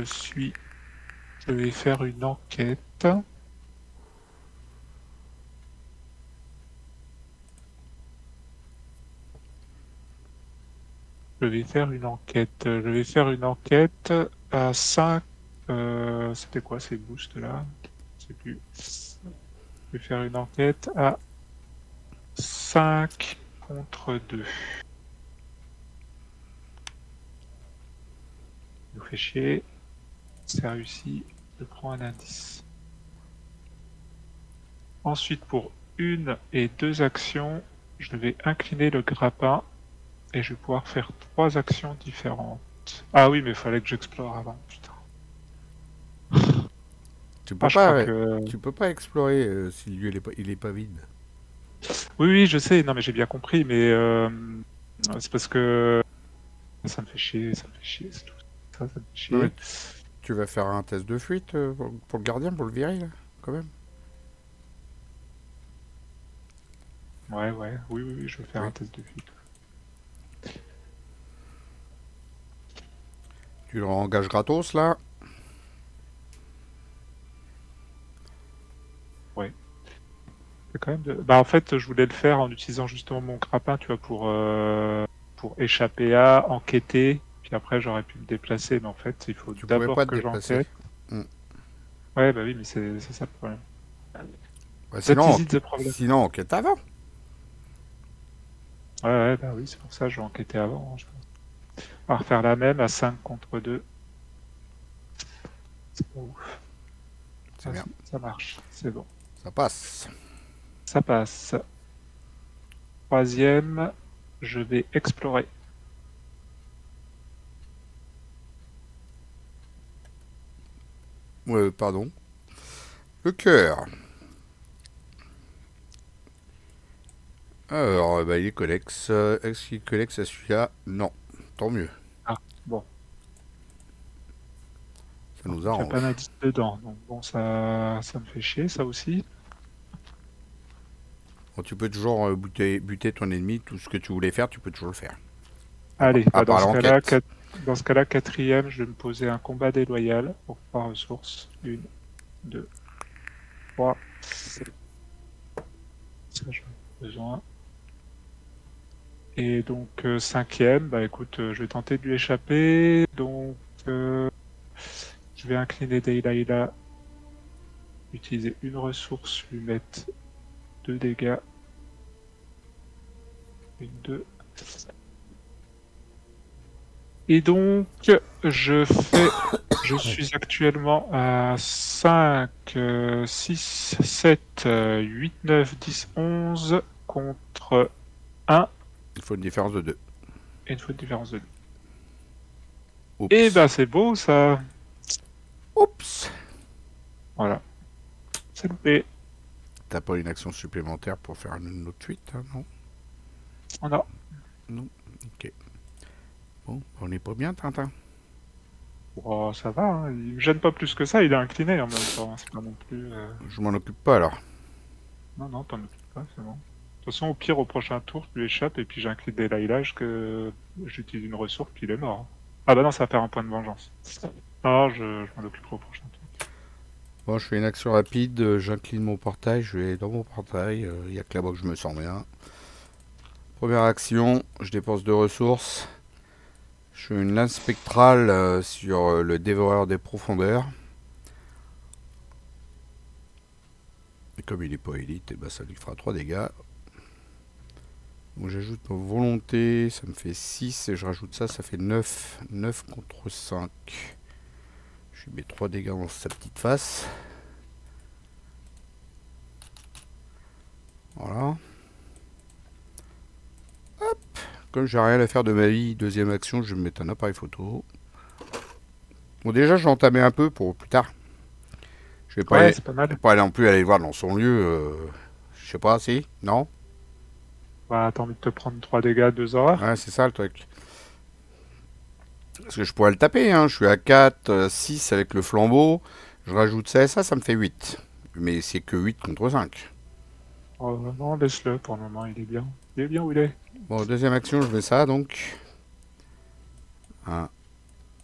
vais faire une enquête. Je vais faire une enquête. Je vais faire une enquête à 5. C'était quoi ces boosts là? Je sais plus. Je vais faire une enquête à 5 contre 2. Il nous fait chier. C'est réussi. Je prends un indice. Ensuite, pour 1 et 2 actions, je vais incliner le grappin et je vais pouvoir faire 3 actions différentes. Ah oui, mais il fallait que j'explore avant. Putain. Tu peux Je crois pas, que... tu peux pas explorer si le lieu il est pas vide. Oui, oui, je sais. Non, mais j'ai bien compris, mais c'est parce que ça me fait chier, ça me fait chier, c'est tout. Ça me fait Non, mais chier. tu vas faire un test de fuite pour le gardien, pour le virer, là, quand même. Ouais, ouais, oui, oui, oui, je vais faire Oui. un test de fuite. Tu le engages gratos, là. Ouais. C'est quand même Bah, en fait, je voulais le faire en utilisant justement mon grappin, tu vois, pour échapper à, enquêter, puis après j'aurais pu me déplacer, mais en fait, il faut Tu pouvais pas d'abord te que déplacer. j'enquête. Hmm. Ouais, bah oui, mais c'est ça le problème. Ouais, That sinon, is it the problem. sinon, enquête avant. Ouais, ouais, bah oui, c'est pour ça que je vais enquêter avant, hein, je pense. On va refaire la même à 5 contre 2. C'est pas ouf. C'est bien. Ça marche, c'est bon. Ça passe. Ça passe. Troisième, je vais explorer. Ouais, pardon. Le cœur. Alors, bah, il est collex. Est-ce qu'il collex à celui-là? Non. Tant mieux. Ah, bon. Ça nous Il n'y a pas arrange. d'indice dedans, donc bon, ça me fait chier, ça aussi. Bon, tu peux toujours buter ton ennemi. Tout ce que tu voulais faire, tu peux toujours le faire. Allez, À bah part l'enquête. dans ce cas-là, quatrième, je vais me poser un combat déloyal pour 3 ressources. 1, 2, 3. Ça, j'en ai besoin. Et donc, cinquième, bah écoute, je vais tenter de lui échapper. Donc, je vais incliner Daylaïla, utiliser une ressource, lui mettre 2 dégâts. 1, 2. Et donc, je suis actuellement à 5, 6, 7, 8, 9, 10, 11 contre 1 Il faut une différence de 2. et une fois de différence de 2. Oups. Et bah c'est beau ça. Oups. Voilà. C'est loupé. T'as pas une action supplémentaire pour faire une autre fuite, hein, non? On a. Non. Ok. Bon, on est pas bien, Tintin. Oh, ça va, hein. Il me gêne pas plus que ça, il est incliné en même temps. C'est pas non plus. Je m'en occupe pas alors. Non, non, t'en occupes pas, c'est bon. De toute façon, au pire, au prochain tour, je lui échappe et puis j'incline des lailages que j'utilise une ressource puis il est mort. Ah bah non, ça va faire un point de vengeance. Non, je m'en occuperai au prochain tour. Bon, je fais une action rapide, j'incline mon portail, je vais dans mon portail, il y a que là-bas que je me sens bien. Première action, je dépense 2 ressources. Je fais une lance spectrale sur le dévoreur des profondeurs. Et comme il n'est pas élite, et ben ça lui fera 3 dégâts. Donc j'ajoute ma volonté, ça me fait 6 et je rajoute ça, ça fait 9. 9 contre 5. Je lui mets 3 dégâts dans sa petite face. Voilà. Hop. Comme j'ai rien à faire de ma vie, deuxième action, je vais me mettre un appareil photo. Bon, déjà, je vais entamer un peu pour plus tard. Je vais pas, Ouais, aller, c'est pas mal. pas aller non plus aller voir dans son lieu. Je sais pas, si? Non? Bah, t'as envie de te prendre 3 dégâts, 2 horreurs. Ouais, c'est ça le truc. Parce que je pourrais le taper, hein. Je suis à 4, 6 avec le flambeau. Je rajoute ça et ça me fait 8. Mais c'est que 8 contre 5. Oh non, laisse-le, pour le moment, il est bien. Il est bien où il est. Bon, deuxième action, je mets ça donc. 1,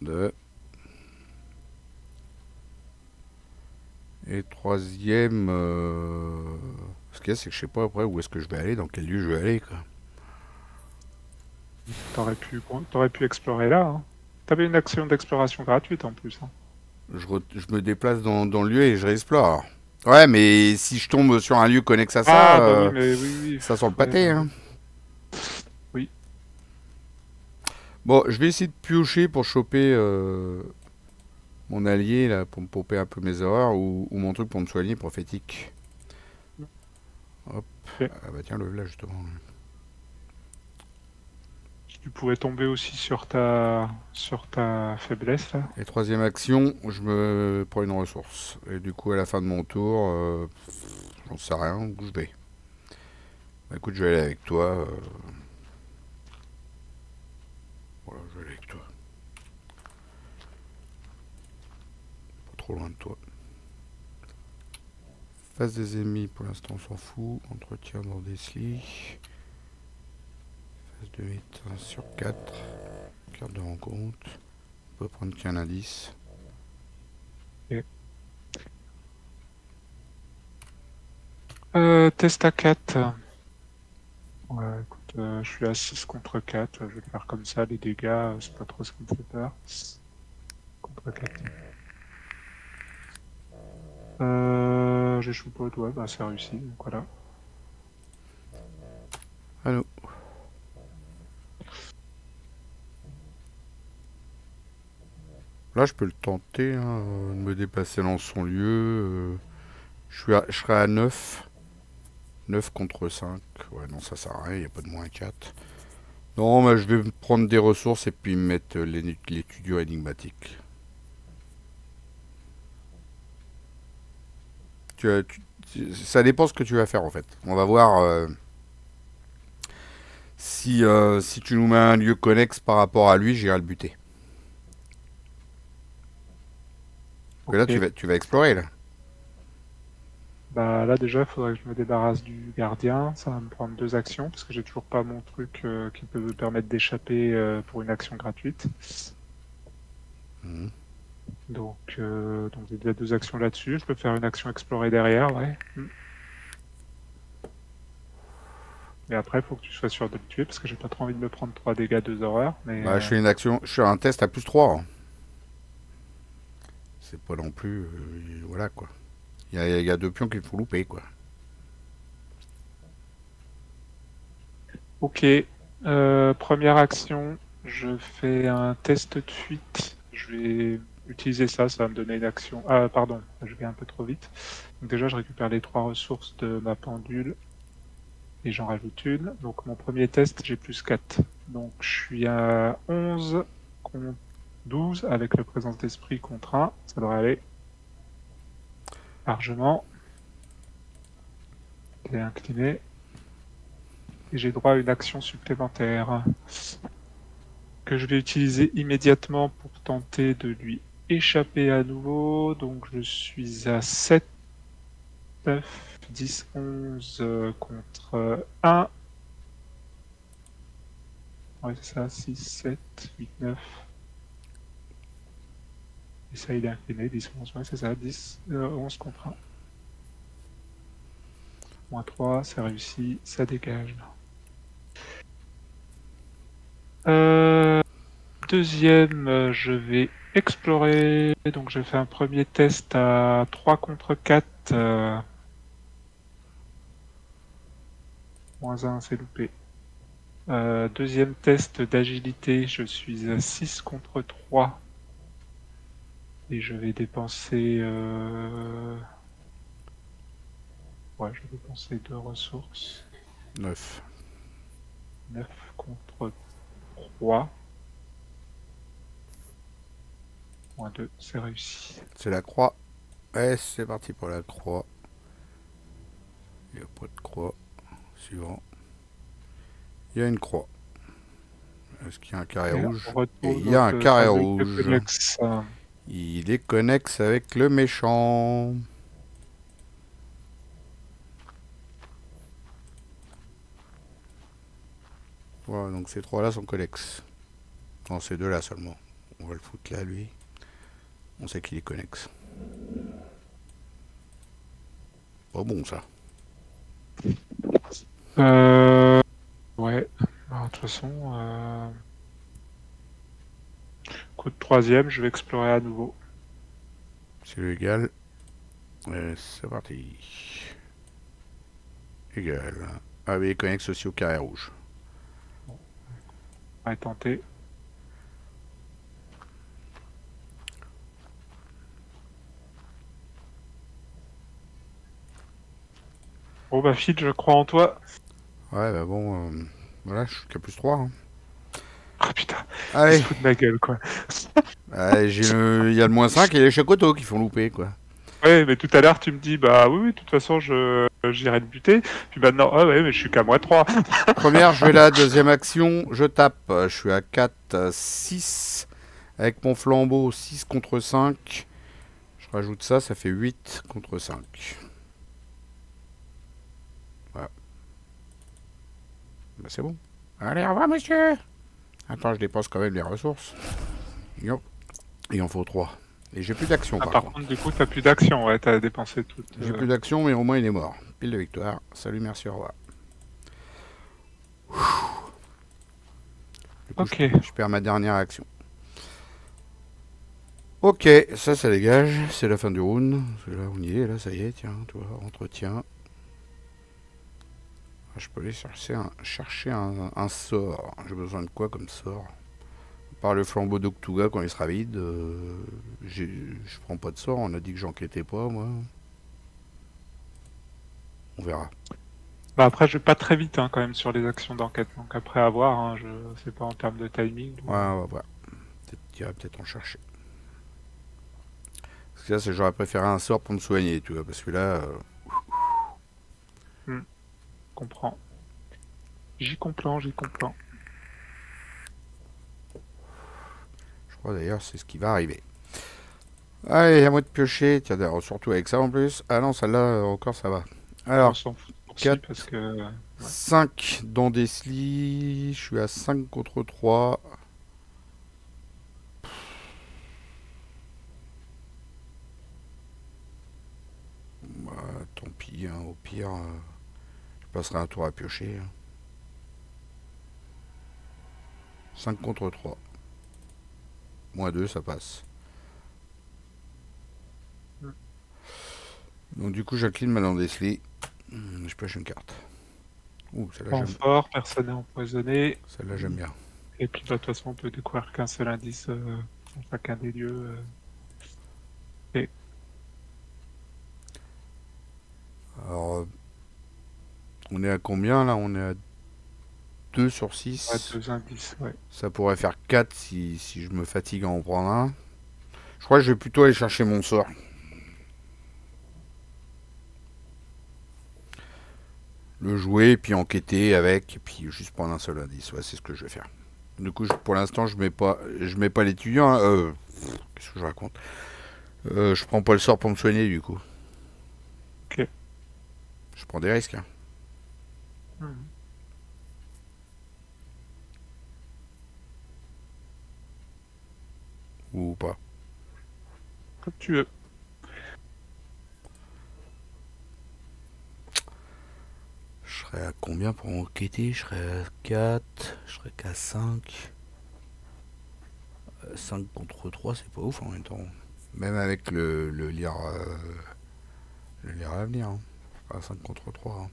2. Et troisième. Ce qu'il y a, c'est que je sais pas après où est-ce que je vais aller, dans quel lieu je vais aller, quoi. t'aurais pu explorer là. Hein. T'avais une action d'exploration gratuite en plus. Hein. Je me déplace dans le lieu et je réexplore. Ouais, mais si je tombe sur un lieu connexe à ça, Ah bah oui, mais oui, oui. ça sent le Ouais, pâté, hein. oui. Bon, je vais essayer de piocher pour choper mon allié, là, pour me popper un peu mes horreurs, ou mon truc pour me soigner, prophétique. Hop. Ok. Ah bah tiens, le là, justement. Tu pourrais tomber aussi sur ta faiblesse là. Et troisième action, je me prends une ressource. Et du coup, à la fin de mon tour, j'en sais rien, où je vais. Bah, écoute, je vais aller avec toi. Voilà, je vais aller avec toi. Pas trop loin de toi. Face des ennemis, pour l'instant, on s'en fout. Entretien dans des slicks. Face de 8 sur 4. Carte de rencontre. On peut prendre qu'un indice. Ok. Test à 4. Ouais, écoute, je suis à 6 contre 4. Je vais le faire comme ça. Les dégâts, c'est pas trop ce qui me fait peur. Contre 4. J'échoue pas, ouais, bah c'est réussi, donc voilà. Allô. Là, je peux le tenter, hein, de me déplacer dans son lieu. Je serai à 9. 9 contre 5. Ouais, non, ça sert à rien, il n'y a pas de moins 4. Non, mais je vais me prendre des ressources et puis me mettre l'étudio énigmatique. Ça dépend ce que tu vas faire en fait. On va voir si tu nous mets un lieu connexe par rapport à lui, j'irai le buter. Parce que là, Ok. tu vas explorer là. Bah là déjà, il faudrait que je me débarrasse du gardien. Ça va me prendre 2 actions, parce que j'ai toujours pas mon truc qui peut me permettre d'échapper pour une action gratuite. Mhm. Donc j'ai déjà 2 actions là-dessus. Je peux faire une action explorer derrière, ouais. Et après, il faut que tu sois sûr de le tuer, parce que j'ai pas trop envie de me prendre 3 dégâts, 2 horreurs. Mais Bah, je fais une action, je fais un test à plus 3. Hein. C'est pas non plus. Voilà quoi. Il y a 2 pions qu'il faut louper quoi. ok. Première action, je fais un test de fuite. Je vais utiliser ça, ça va me donner une action. Ah, pardon, je vais un peu trop vite. Donc déjà, je récupère les 3 ressources de ma pendule et j'en rajoute une. Donc mon premier test, j'ai plus 4. Donc je suis à 11 contre 12 avec la présence d'esprit contre 1. Ça devrait aller largement. Il est incliné. Et j'ai droit à une action supplémentaire que je vais utiliser immédiatement pour tenter de lui échapper à nouveau. Donc je suis à 7, 9, 10, 11 contre 1. Ouais, c'est ça, 6, 7, 8, 9. Et ça, il est incliné, 10, 11, ouais, c'est ça, 10, 11 contre 1. Moins 3, c'est réussi, ça dégage. Deuxième, je vais explorer. Donc je fais un premier test à 3 contre 4. Moins 1, c'est loupé. Deuxième test d'agilité, je suis à 6 contre 3. Et je vais dépenser... Ouais, je vais dépenser 2 ressources. 9. 9 contre 3. Moins 2, c'est réussi. C'est la croix. Et c'est parti pour la croix. Il n'y a pas de croix. Suivant. Il y a une croix. Est-ce qu'il y a un carré Et rouge? on Et retrouve il y a un notre carré fabrique de rouge. Connex. Il est connexe avec le méchant. Voilà, donc ces trois-là sont connexes. Non, ces deux-là seulement. On va le foutre là, lui. On sait qu'il est connexe. Pas bon, ça. Euh... Ouais. Alors, de toute façon, Coup de troisième, je vais explorer à nouveau. C'est légal. C'est parti. Égal. Ah oui, connecte sociaux carré rouge. On va tenter. Bon bah Phil, je crois en toi. Ouais, bah bon, voilà, je suis qu'à plus 3. Hein. Oh putain, il Allez, se fout de ma gueule quoi. il y a le moins 5 et les Chakoto qui font louper, quoi. Ouais, mais tout à l'heure tu me dis, bah oui, de toute façon j'irai le buter. Puis maintenant, ah ouais, mais je suis qu'à moins 3. Première, je vais là. Deuxième action, je tape. Je suis à 4, 6. Avec mon flambeau, 6 contre 5. Je rajoute ça, ça fait 8 contre 5. Voilà. Bah, c'est bon. Allez, au revoir, monsieur. Attends, je dépense quand même les ressources. Yo. Il en faut 3. Et j'ai plus d'action, Ah, par par contre. contre, du coup, t'as plus d'action, ouais, t'as dépensé toute. J'ai plus d'action, mais au moins il est mort. Pile de victoire. Salut, merci, au revoir. Du coup, Ok. je perds ma dernière action. Ok, ça dégage. C'est la fin du round. Là, on y est, là, ça y est, tiens, toi, entretien. Je peux aller chercher un sort. J'ai besoin de quoi comme sort? Par le flambeau d'Octuga quand il sera vide. Je prends pas de sort, on a dit que j'enquêtais pas, moi. On verra. Bah après, je vais pas très vite hein, quand même sur les actions d'enquête. Donc après avoir, hein, je sais pas en termes de timing. Ouais, on va voir. Tu iras peut-être en chercher. Parce que là, j'aurais préféré un sort pour me soigner, tu vois. Parce que là, Comprends. J'y comprends, j'y comprends. je crois d'ailleurs c'est ce qui va arriver. Allez, à moi de piocher. Tiens, d'ailleurs, surtout avec ça en plus. Ah non, celle-là, encore ça va. On Alors, s'en fout pour 4, parce que. Ouais. 5 dans des slis. Je suis à 5 contre 3. Bah, tant pis, hein, au pire, je passerai un tour à piocher. Hein. 5 contre 3. Moins 2, ça passe. Mm. Donc du coup, j'incline ma Landesli. Je pioche une carte. Ouh, Point fort, personne n'est empoisonné. Celle-là, j'aime bien. Et puis de toute façon, on peut découvrir qu'un seul indice dans chacun des lieux. Et Alors, on est à combien là? On est à 2 sur ouais, 6. 2 indices, ouais. Ça pourrait faire 4 si je me fatigue à en prendre un. Je crois que je vais plutôt aller chercher mon sort. Le jouer, puis enquêter avec, et puis juste prendre un seul indice. Ouais, c'est ce que je vais faire. Du coup, pour l'instant, je mets pas l'étudiant. Hein. Qu'est-ce que je raconte? Je prends pas le sort pour me soigner, du coup. Ok. Je prends des risques. Hein. Mhm. Ou pas. Comme tu veux. Je serais à combien pour enquêter? Je serais à 4. Je serais qu'à 5. 5 contre 3, c'est pas ouf en même temps. Même avec le lire. Le lire à venir. Hein. Pas 5 contre 3. Hein.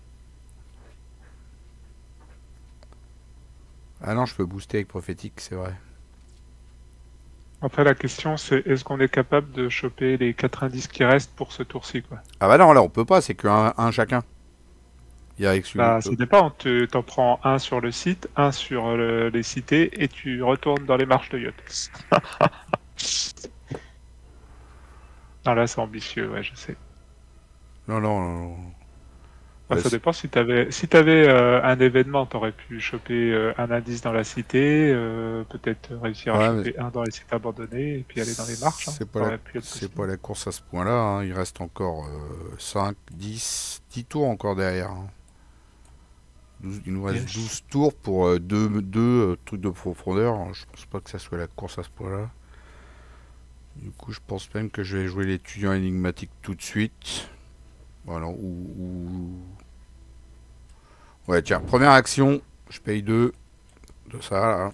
Ah non, je peux booster avec prophétique, c'est vrai. Après, la question, c'est est-ce qu'on est capable de choper les 4 indices qui restent pour ce tour-ci, quoi. Ah bah non, là on peut pas, c'est qu'un un chacun. Il y a Bah, ça dépend. Tu t'en prends un sur le site, un sur les cités, et tu retournes dans les marches de yacht. Non, là, c'est ambitieux, ouais, je sais. Non, non, non. Bah, Ouais, ça dépend si t'avais un événement, t'aurais pu choper un indice dans la cité, peut-être réussir à ouais, mais choper un dans les sites abandonnés, et puis aller dans les marches. Hein. Ça aurait pu être c'est possible. pas la course à ce point-là. Hein. Il reste encore 5, 10 tours encore derrière. Hein. Il nous reste Yes. 12 tours pour deux trucs de profondeur. Je pense pas que ça soit la course à ce point-là. Du coup, je pense même que je vais jouer l'étudiant énigmatique tout de suite. Voilà, Ouais, tiens, première action, je paye 2 de ça, là.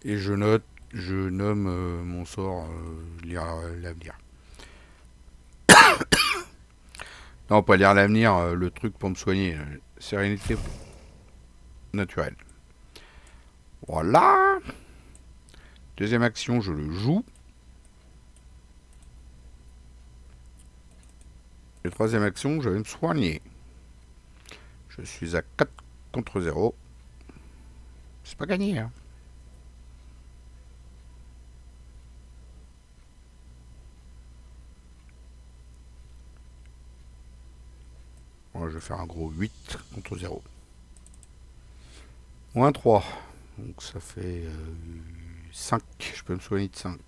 Et je note Je nomme mon sort lire l'avenir. Non, pas lire l'avenir, le truc pour me soigner. Sérénité naturelle. Voilà. Deuxième action, je le joue. Et troisième action, je vais me soigner. Je suis à 4 contre 0. C'est pas gagné, hein. Moi, je vais faire un gros 8 contre 0. Moins 3. Donc ça fait 5. Je peux me soigner de 5.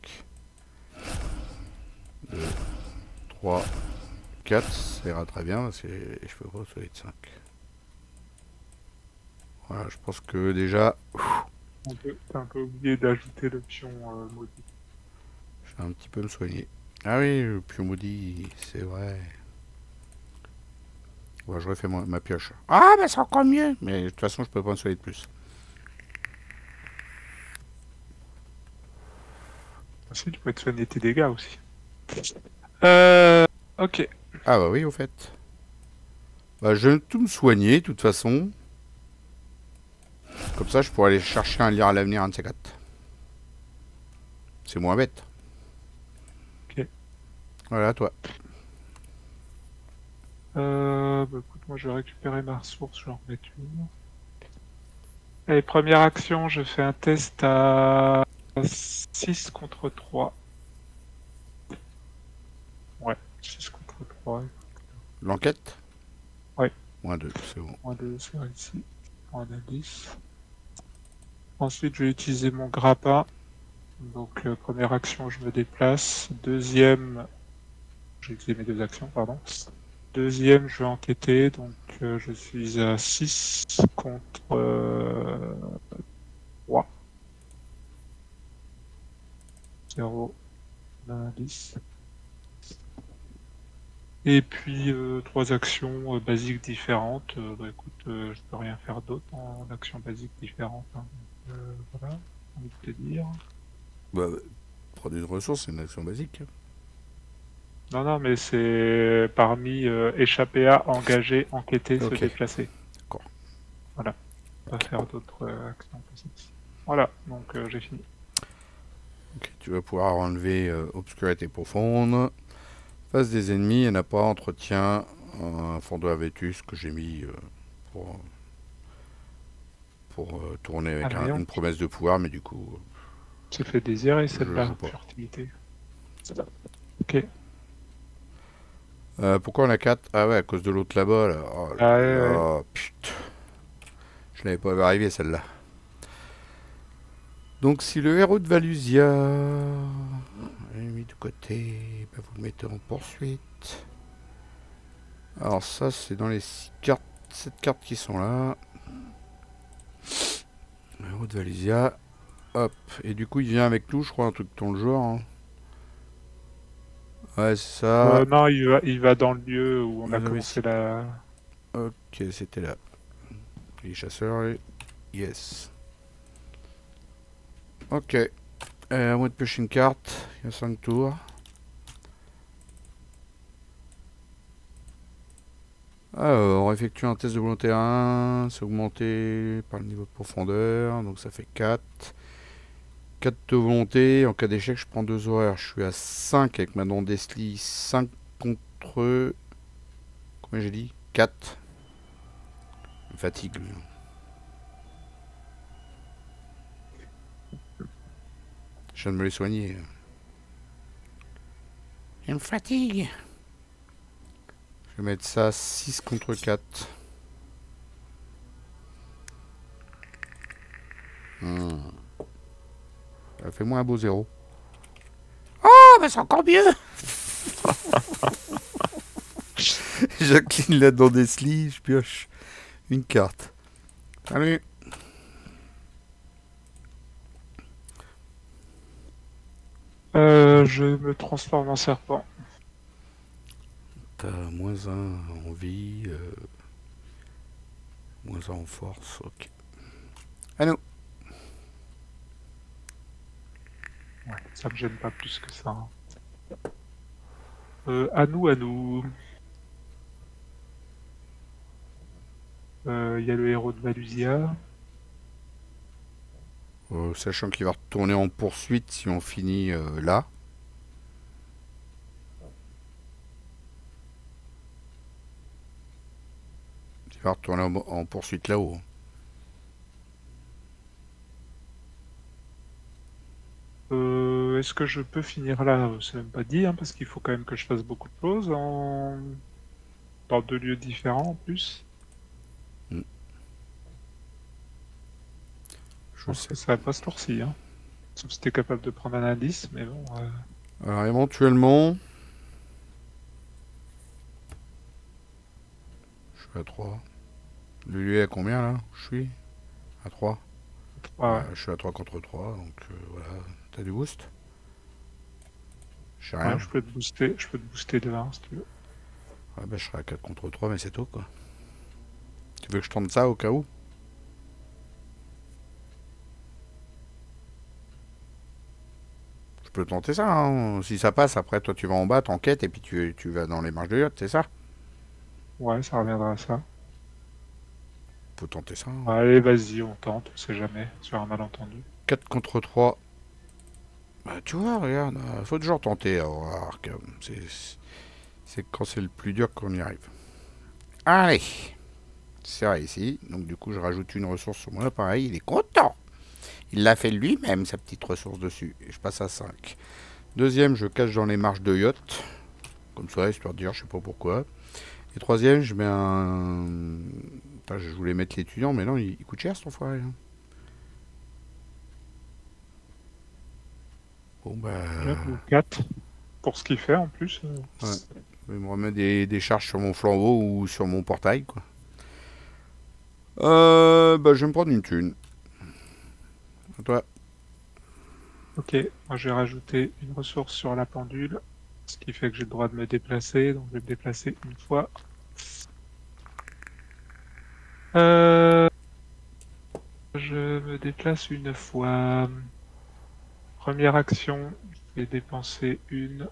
2, 3, 4. Ça ira très bien parce que je peux pas me soigner de 5. Voilà, je pense que déjà... T'as un peu oublié d'ajouter l'option maudit. Je vais un petit peu me soigner. Ah oui, le pion maudit, c'est vrai. Ouais, j'aurais fait ma pioche. Ah, bah c'est encore mieux. Mais de toute façon, je peux pas me soigner de plus. Ensuite, tu peux te soigner tes dégâts aussi. Ok. Ah bah oui, au fait. Bah, je vais tout me soigner, de toute façon. Comme ça, je pourrais aller chercher un lire à l'avenir, un de ces quatre. C'est moins bête. Ok. Voilà, toi. Bah écoute, moi je vais récupérer ma ressource, je vais en remettre une. Allez, première action, je fais un test à 6 contre 3. Ouais, 6 contre 3. L'enquête? Ouais. Moins 2, c'est bon. Moins 2, c'est réussi. Moins d'indice. Ensuite, je vais utiliser mon grappin. Donc, première action, je me déplace. Deuxième, j'ai utilisé mes deux actions, pardon. Deuxième, je vais enquêter. Donc, je suis à 6 contre 3. 0, 10. Et puis, trois actions basiques différentes. Bah écoute, je peux rien faire d'autre en actions basiques différentes. Hein. Voilà, j'ai envie de te dire. Bah, prendre une ressource, c'est une action basique. Non, non, mais c'est parmi échapper à, engager, enquêter, se Ok. déplacer. D'accord. Voilà. On va Ok. faire d'autres actions basiques. Voilà, donc j'ai fini. Ok, tu vas pouvoir enlever obscurité profonde. Face des ennemis, et n'a pas entretien un fondeur Vétus que j'ai mis pour tourner avec Allez, une promesse de pouvoir, mais du coup, se fait désirer je joue celle-là, pas. furtivité. Ok. Pourquoi on a 4? Ah ouais, à cause de l'autre là-bas, là. Oh Ah, là ouais, ouais. là, putain. Je l'avais pas vu arriver, celle-là. Donc, si le héros de Valusia est mis de côté, bah, vous le mettez en poursuite. Alors ça, c'est dans les 7 cartes qui sont là. Le héros de Valusia. Hop. Et du coup, il vient avec nous, je crois, un truc dans le genre. Hein. Ouais, c'est ça. Non, il va dans le lieu où on a Vous avez commencé la... Ok, c'était là. Les chasseurs, yes. Ok. À moi de piocher une carte. Il y a 5 tours. Alors, on effectue un test de volonté 1. C'est augmenté par le niveau de profondeur. Donc ça fait 4. 4 de volonté. En cas d'échec, je prends 2 horaires. Je suis à 5 avec ma non Desli. 5 contre... Combien j'ai dit? 4. Fatigue. Lui. Je viens de me les soigner. Il me fatigue. Je vais mettre ça 6 contre 4. Fais-moi un beau 0. Oh, bah c'est encore mieux. Jacqueline là dans des slis, je pioche une carte. Salut. Je me transforme en serpent. T'as moins 1 en vie, moins 1 en force, ok. À nous. Ça me gêne pas plus que ça. À nous, à nous. Il y a le héros de Valusia. Sachant qu'il va retourner en poursuite si on finit là. Il va retourner en poursuite là-haut. Est-ce que je peux finir là? C'est même pas dit, hein, parce qu'il faut quand même que je fasse beaucoup de choses dans 2 lieux différents en plus. Je pense sais. que ça va pas ce tour-ci, hein. Sauf si t'es capable de prendre un indice, mais bon. Alors éventuellement, je suis à 3. Le lieu est à combien là? Je suis à 3. Ouais. Je suis à 3 contre 3, donc voilà. T'as du boost? Je sais Ouais, rien. je peux te booster de 1 si tu veux. Ouais, bah, je serai à 4 contre 3, mais c'est tout quoi. Tu veux que je tente ça au cas où? Je peux tenter ça, hein. Si ça passe, après toi tu vas en bas, t'enquêtes et puis tu vas dans les marches de yacht, c'est ça? Ouais, ça reviendra à ça. Faut tenter ça, hein. Allez, vas-y, on tente, on sait jamais, sur un malentendu. 4 contre 3. Bah, tu vois, regarde, faut toujours tenter, Arkham. C'est quand c'est le plus dur qu'on y arrive. Allez, c'est réussi. Donc du coup, je rajoute une ressource sur mon appareil. Il est content. Il l'a fait lui-même, sa petite ressource dessus. Et je passe à 5. Deuxième, je cache dans les marches de yacht. Comme ça, histoire de dire, je sais pas pourquoi. Et troisième, je mets un... Putain, je voulais mettre l'étudiant, mais non, il coûte cher, cet enfoiré. Hein. Bon, bah... J'avoue, 4 pour ce qu'il fait en plus. Ouais. Il me remet des charges sur mon flambeau ou sur mon portail, quoi. Bah, je vais me prendre une thune. À toi. Ok, moi j'ai rajouté une ressource sur la pendule, ce qui fait que j'ai le droit de me déplacer, donc je vais me déplacer une fois. Je me déplace une fois. Première action, je vais dépenser une.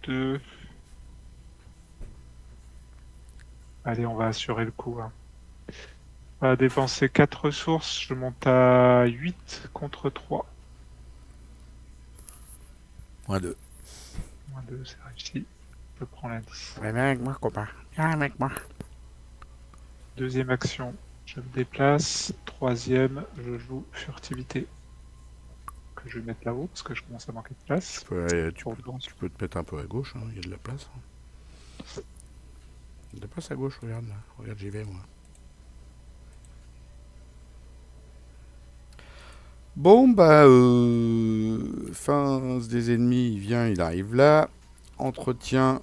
2. Allez, on va assurer le coup. Hein. On va dépenser 4 ressources, je monte à 8 contre 3. Moins 2. Moins 2, c'est réussi. Je prends l'indice. Viens avec moi, copain. Viens avec moi. Deuxième action, je me déplace. Troisième, je joue furtivité. Que je vais mettre là-haut parce que je commence à manquer de place. Tu peux te mettre un peu à gauche, hein. Il y a de la place. Hein. Il y a de la place à gauche, regarde là. Regarde, j'y vais moi. Bon, bah, fin des ennemis, il vient, il arrive là. Entretien.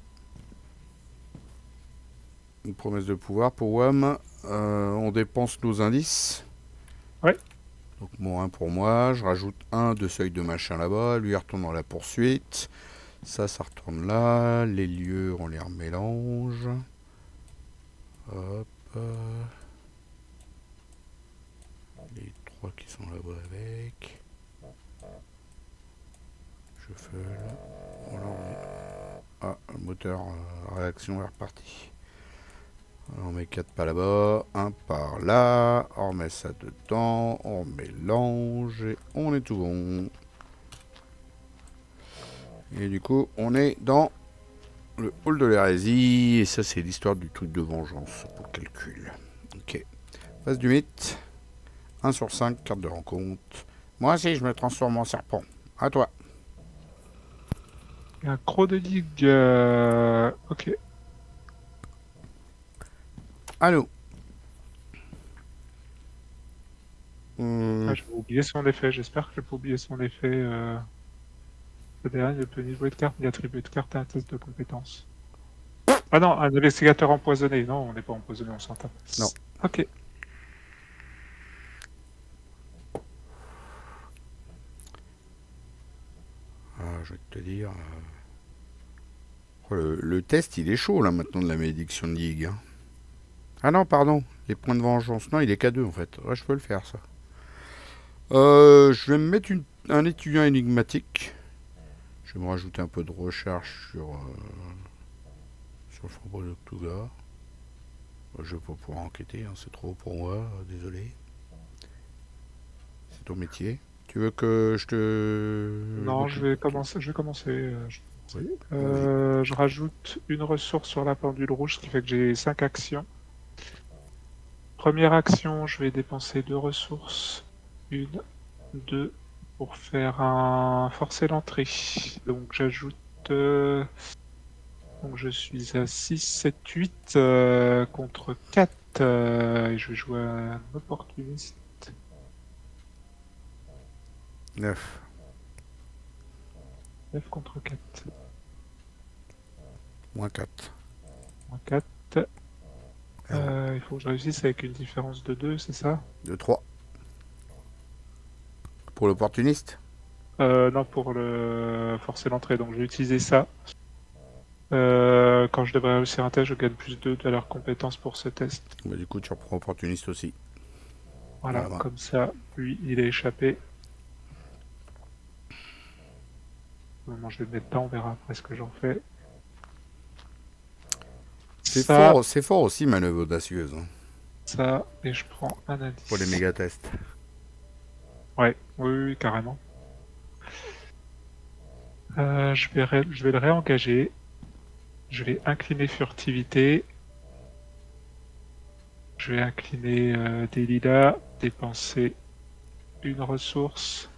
Une promesse de pouvoir pour WAM. On dépense nos indices. Ouais. Donc, bon, un pour moi. Je rajoute un de seuil de machin là-bas. Lui, il retourne dans la poursuite. Ça retourne là. Les lieux, on les remélange. Hop. Les trois qui sont là-bas avec. Je fais là. Voilà, ah, le moteur réaction est reparti. On met 4 pas là-bas, un par là, on remet ça dedans, on mélange et on est tout bon. Et du coup, on est dans le hall de l'hérésie, et ça c'est l'histoire du truc de vengeance pour le calcul. Ok. Phase du mythe, 1 sur 5, carte de rencontre. Moi aussi, je me transforme en serpent. À toi. Un croc de ligue. Ok. Allô. Ah, j'ai oublié son effet. J'espère que j'ai pas oublié son effet. Le dernier ne peut ni jouer de carte ni attribuer de carte à un test de compétence. Ah non, un investigateur empoisonné. Non, on n'est pas empoisonné, on s'entend. Non. Ok. Je vais te dire... Le test, il est chaud, là, maintenant, de la malédiction de Ligue. Hein. Ah non, pardon. Les points de vengeance. Non, il est qu'à 2, en fait. Ouais, je peux le faire, ça. Je vais me mettre un étudiant énigmatique. Je vais me rajouter un peu de recherche sur le flambeau de Cthulhu. Je vais pas pouvoir enquêter, hein, c'est trop pour moi, désolé. C'est ton métier. Tu veux que je te... Non, m'occupe? je vais commencer. Oui, vas-y. Je rajoute une ressource sur la pendule rouge, ce qui fait que j'ai 5 actions. Première action, je vais dépenser 2 ressources. Une, deux, pour faire un forcer l'entrée. Donc j'ajoute... donc je suis à 6, 7, 8 contre 4. Et je vais jouer un opportuniste. 9. 9 contre 4. Moins 4. Moins 4. Il faut que je réussisse avec une différence de 2, c'est ça? De 3. Pour l'opportuniste. Non, pour le forcer l'entrée. Donc je vais utiliser ça. Quand je devrais réussir un test, je gagne plus 2 de leur compétence pour ce test. Bah, du coup, tu reprends opportuniste aussi. Voilà, comme ça, lui, il est échappé. Au moment où je vais le mettre là, on verra après ce que j'en fais. C'est fort aussi, manœuvre audacieuse. Hein. Ça, et je prends un indice. Pour les méga tests. Ouais, oui, carrément. Je vais le réengager. Je vais incliner furtivité. Je vais incliner des lilas, dépenser une ressource,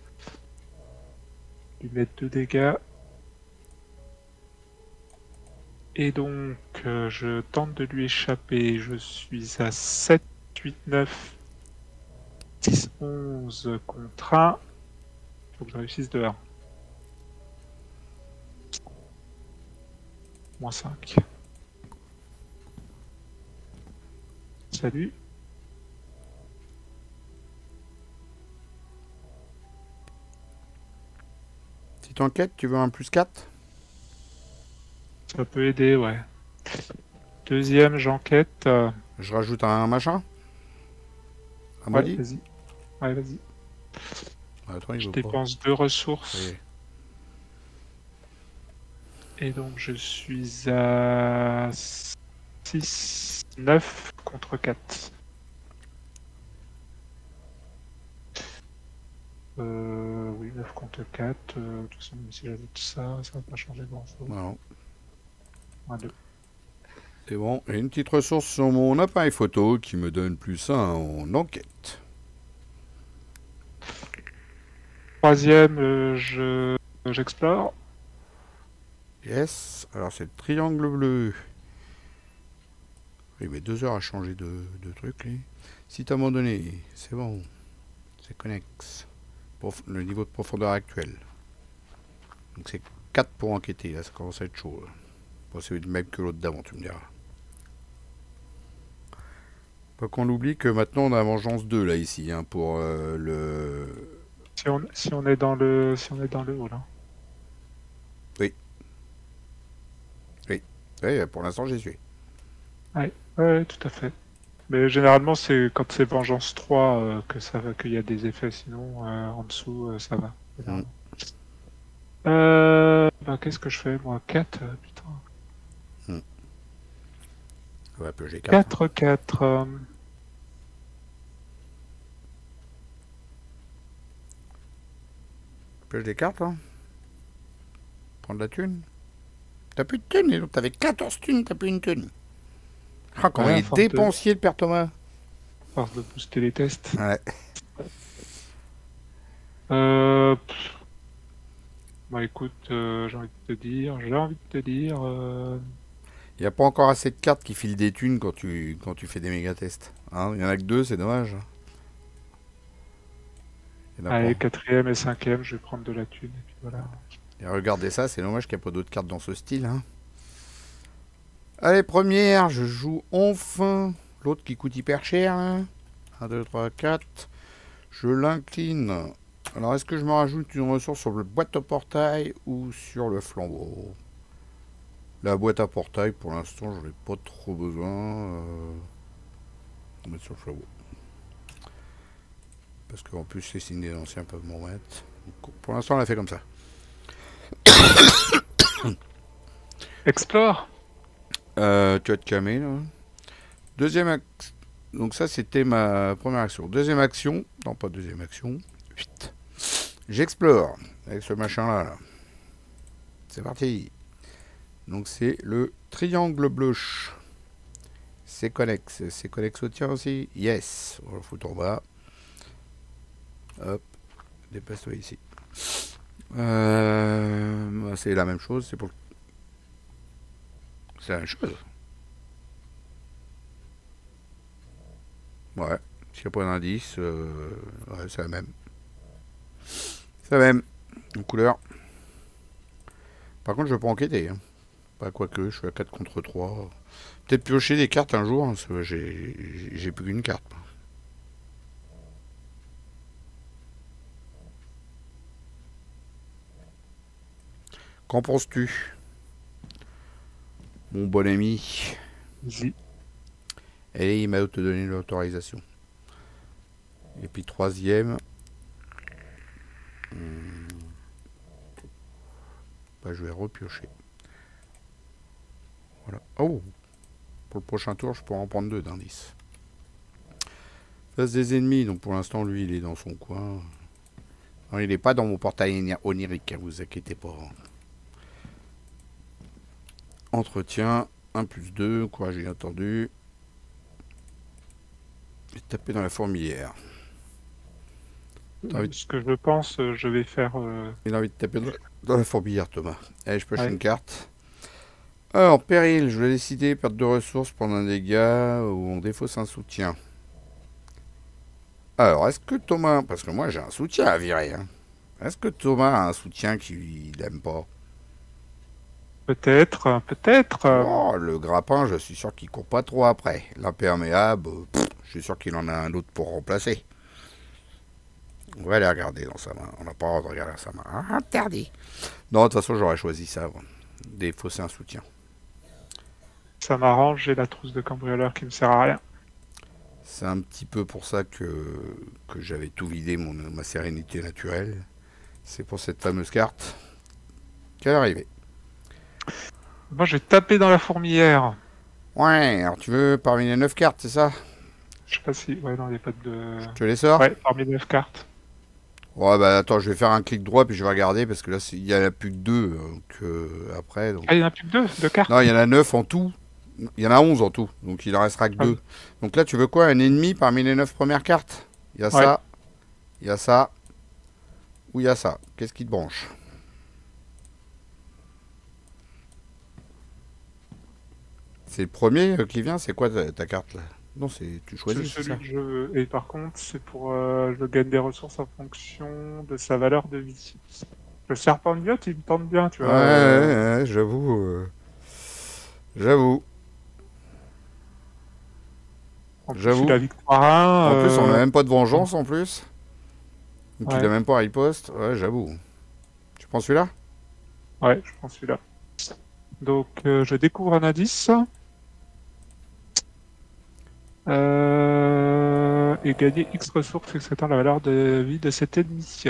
lui mettre 2 dégâts. Et donc, je tente de lui échapper. Je suis à 7, 8, 9, 10, 11 contre 1. Il faut que je réussisse de 1. Moins 5. Salut. Si t'enquêtes, tu veux un plus 4? Ça peut aider, ouais. Deuxième, j'enquête. Je rajoute un machin? Un Ouais, maudit? vas-y. Ouais, vas-y. Attends, il Je veut pas. dépense 2 Ça y ressources. est. Et donc, je suis à 6, 9 contre 4. Oui, 9 contre 4. De toute façon, même si j'ajoute ça, ça va pas changer grand-chose. Non. 1, 2. C'est bon. Et une petite ressource sur mon appareil photo qui me donne plus 1 en enquête. Troisième, j'explore. Yes. Alors c'est le triangle bleu. Il met 2 heures à changer de truc, lui. Si t'as abandonné, c'est bon. C'est connexe. Pour le niveau de profondeur actuel. Donc c'est 4 pour enquêter. Là, ça commence à être chaud. Bon, c'est le même que l'autre d'avant, tu me diras. Pas qu'on oublie que maintenant on a Vengeance 2 là ici hein, pour le. Si on est dans le haut là. Oui. Oui. Oui, pour l'instant j'y suis. Ouais, tout à fait. Mais généralement c'est quand c'est Vengeance 3 que ça va, qu'il y a des effets, sinon en dessous ça va. Généralement. Bah, qu'est-ce que je fais moi? 4, putain. On va piocher 4. 4, 4. Pioche des cartes, hein. Prendre la thune. T'as plus de thune, et donc t'avais 14 thunes, t'as plus une thune. Ah, comment il est dépensier le père Thomas. Force de booster les tests. Ouais. Bah écoute, j'ai envie de te dire. Il n'y a pas encore assez de cartes qui filent des thunes quand tu fais des méga tests. Hein, il y en a que 2, c'est dommage. Allez, 4ème et 5ème, je vais prendre de la thune. Et puis voilà. Et regardez ça, c'est dommage qu'il n'y a pas d'autres cartes dans ce style. Hein. Allez, première, je joue enfin. L'autre qui coûte hyper cher. Hein. 1, 2, 3, 4. Je l'incline. Alors, est-ce que je me rajoute une ressource sur le boîte à portail ou sur le flambeau? La boîte à portail, pour l'instant, j'en ai pas trop besoin. On va mettre sur le flambeau. Parce qu'en plus, les signes des anciens peuvent m'en mettre. Donc, pour l'instant, on l'a fait comme ça. Explore. Tu vas te calmer, là. Deuxième action. Donc ça, c'était ma première action. Deuxième action. Non, pas deuxième action. Vite. J'explore. Avec ce machin-là. Là. C'est parti. Donc c'est le triangle bleu. C'est connexe. C'est connexe au tien aussi. Yes. On le fout en bas. Hop. Déplace-toi ici. C'est la même chose. C'est pour... C'est la même chose. Ouais. S'il n'y a pas d'indice, ouais, c'est la même. C'est la même. En couleur. Par contre, je peux enquêter. Hein. Pas quoique, je suis à 4 contre 3. Peut-être piocher des cartes un jour, hein, parce que j'ai plus qu'une carte. Qu'en penses-tu, mon bon ami? Vas-y. Et il m'a te donné l'autorisation. Et puis troisième. Bah, je vais repiocher. Voilà. Oh! Pour le prochain tour, je pourrais en prendre 2 d'indices. Face des ennemis, donc pour l'instant, lui, il est dans son coin. Non, il n'est pas dans mon portail onirique, hein, vous inquiétez pas. Entretien, 1+2, quoi, j'ai attendu. Et taper dans la fourmilière. Ce que je pense, je vais faire... Il a envie de taper dans la fourmilière, Thomas. Allez, je pioche une carte. Alors, péril, je vais décider, perte de ressources, prendre un dégât, ou on défausse un soutien. Alors, est-ce que Thomas... Parce que moi, j'ai un soutien à virer. Hein. Est-ce que Thomas a un soutien qu'il n'aime pas? Peut-être, peut-être. Oh, le grappin, je suis sûr qu'il court pas trop après. L'imperméable, je suis sûr qu'il en a un autre pour remplacer. On va aller regarder dans sa main. On n'a pas le droit de regarder dans sa main. Ah, interdit. Non, de toute façon, j'aurais choisi ça. Défausser un soutien. Ça m'arrange, j'ai la trousse de cambrioleur qui me sert à rien. C'est un petit peu pour ça que j'avais tout vidé, ma sérénité naturelle. C'est pour cette fameuse carte qu'elle est arrivée. Moi, j'ai tapé dans la fourmilière. Ouais, alors tu veux parmi les 9 cartes, c'est ça? Je sais pas si... Ouais, non, il n'y a pas de... Je te les sors? Ouais, parmi les 9 cartes. Ouais, bah attends, je vais faire un clic droit puis je vais regarder parce que là, il y en a plus que 2. Donc, après. Donc... Ah, il n'y en a plus que 2 cartes? Non, il y en a 9 en tout. Il y en a 11 en tout. Donc il en restera que 2. Donc là, tu veux quoi? Un ennemi parmi les 9 premières cartes? Il y a ça. Il y a ça. Ou il y a ça. Qu'est-ce qui te branche? C'est le premier qui vient? C'est quoi ta carte là? Non, c'est tu choisis. C'est celui que je veux. Et par contre, c'est pour... je gagne des ressources en fonction de sa valeur de vie. Le serpent de Viotte, il me tente bien, tu vois. Ouais, j'avoue. J'avoue. En plus, il a victoire 1. En plus, on n'a même pas de vengeance en plus. Donc il Ouais. a même pas riposte. Ouais, j'avoue. Tu prends celui-là? Ouais, je prends celui-là. Donc, je découvre un indice. Et gagner X ressources excédant la valeur de vie de cet ennemi.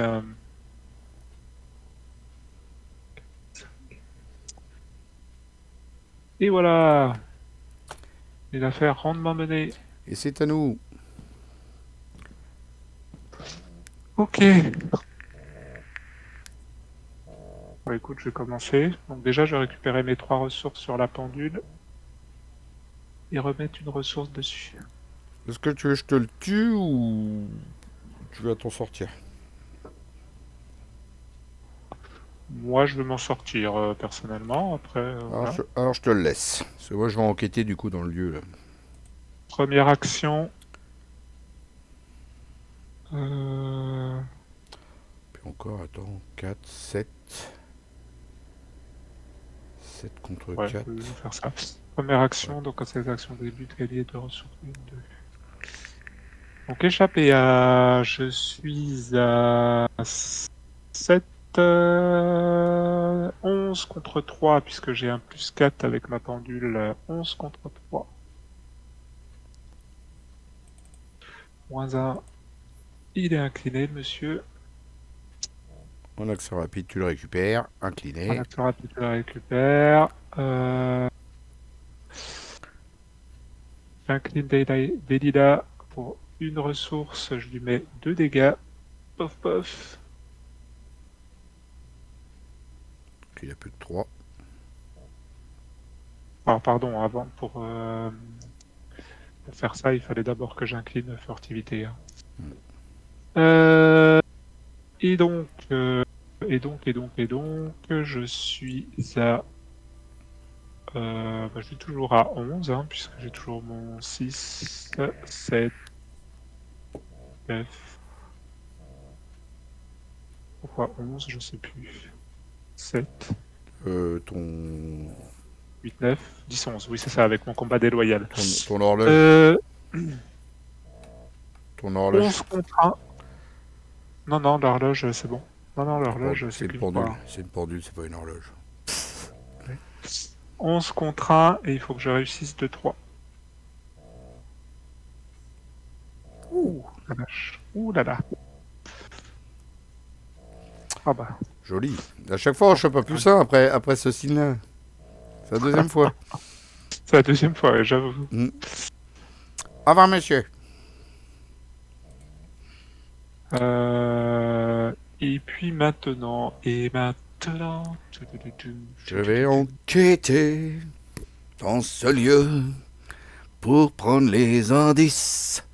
Et voilà. Une affaire rondement menée. Et c'est à nous. Ok. Bon, écoute, je vais commencer. Donc déjà, je vais récupérer mes 3 ressources sur la pendule. Et remettre une ressource dessus. Est-ce que tu veux que je te le tue ou tu vas t'en sortir? Moi, je veux m'en sortir personnellement. Après, voilà. Alors je te le laisse. Parce que moi je vais enquêter du coup dans le lieu là. Première action. Puis encore, attends, 4, 7. 7 contre Ouais, 4. je vais faire ça. Première action, donc à cette action début de gagner 2 ressources. 1, 2. Donc échappé à... Je suis à 7... 11 contre 3, puisque j'ai un +4 avec ma pendule. 11 contre 3. -1. Il est incliné, le monsieur. En action rapide, tu le récupères. En Incliné. action rapide, je le récupère. J'incline Delila pour une ressource. Je lui mets 2 dégâts. Pof, pof. Il a plus que 3. Alors, pardon, avant, pour faire ça, il fallait d'abord que j'incline furtivité. Hein. Et donc, je suis à... je suis toujours à 11, hein, puisque j'ai toujours mon 6, 7, 9... Pourquoi 11? Je sais plus. 7, Ton 8, 9, 10, 11. Oui, c'est ça, avec mon combat déloyal. ton horloge. Ton 11 horloge. contre 1. Non, non, l'horloge, c'est bon. Non, non, l'horloge, C'est c'est une qu'une pendule. fois. C'est une pendule, c'est pas une horloge. 11 contre 1, et il faut que je réussisse de 3. Ouh, la vache. Ouh là là. Ah bah. Joli. À chaque fois, on chope pas plus ça après ce signe-là. C'est la deuxième fois. C'est la deuxième fois, ouais, j'avoue. Au revoir, monsieur. Et puis maintenant, Je vais enquêter dans ce lieu pour prendre les indices.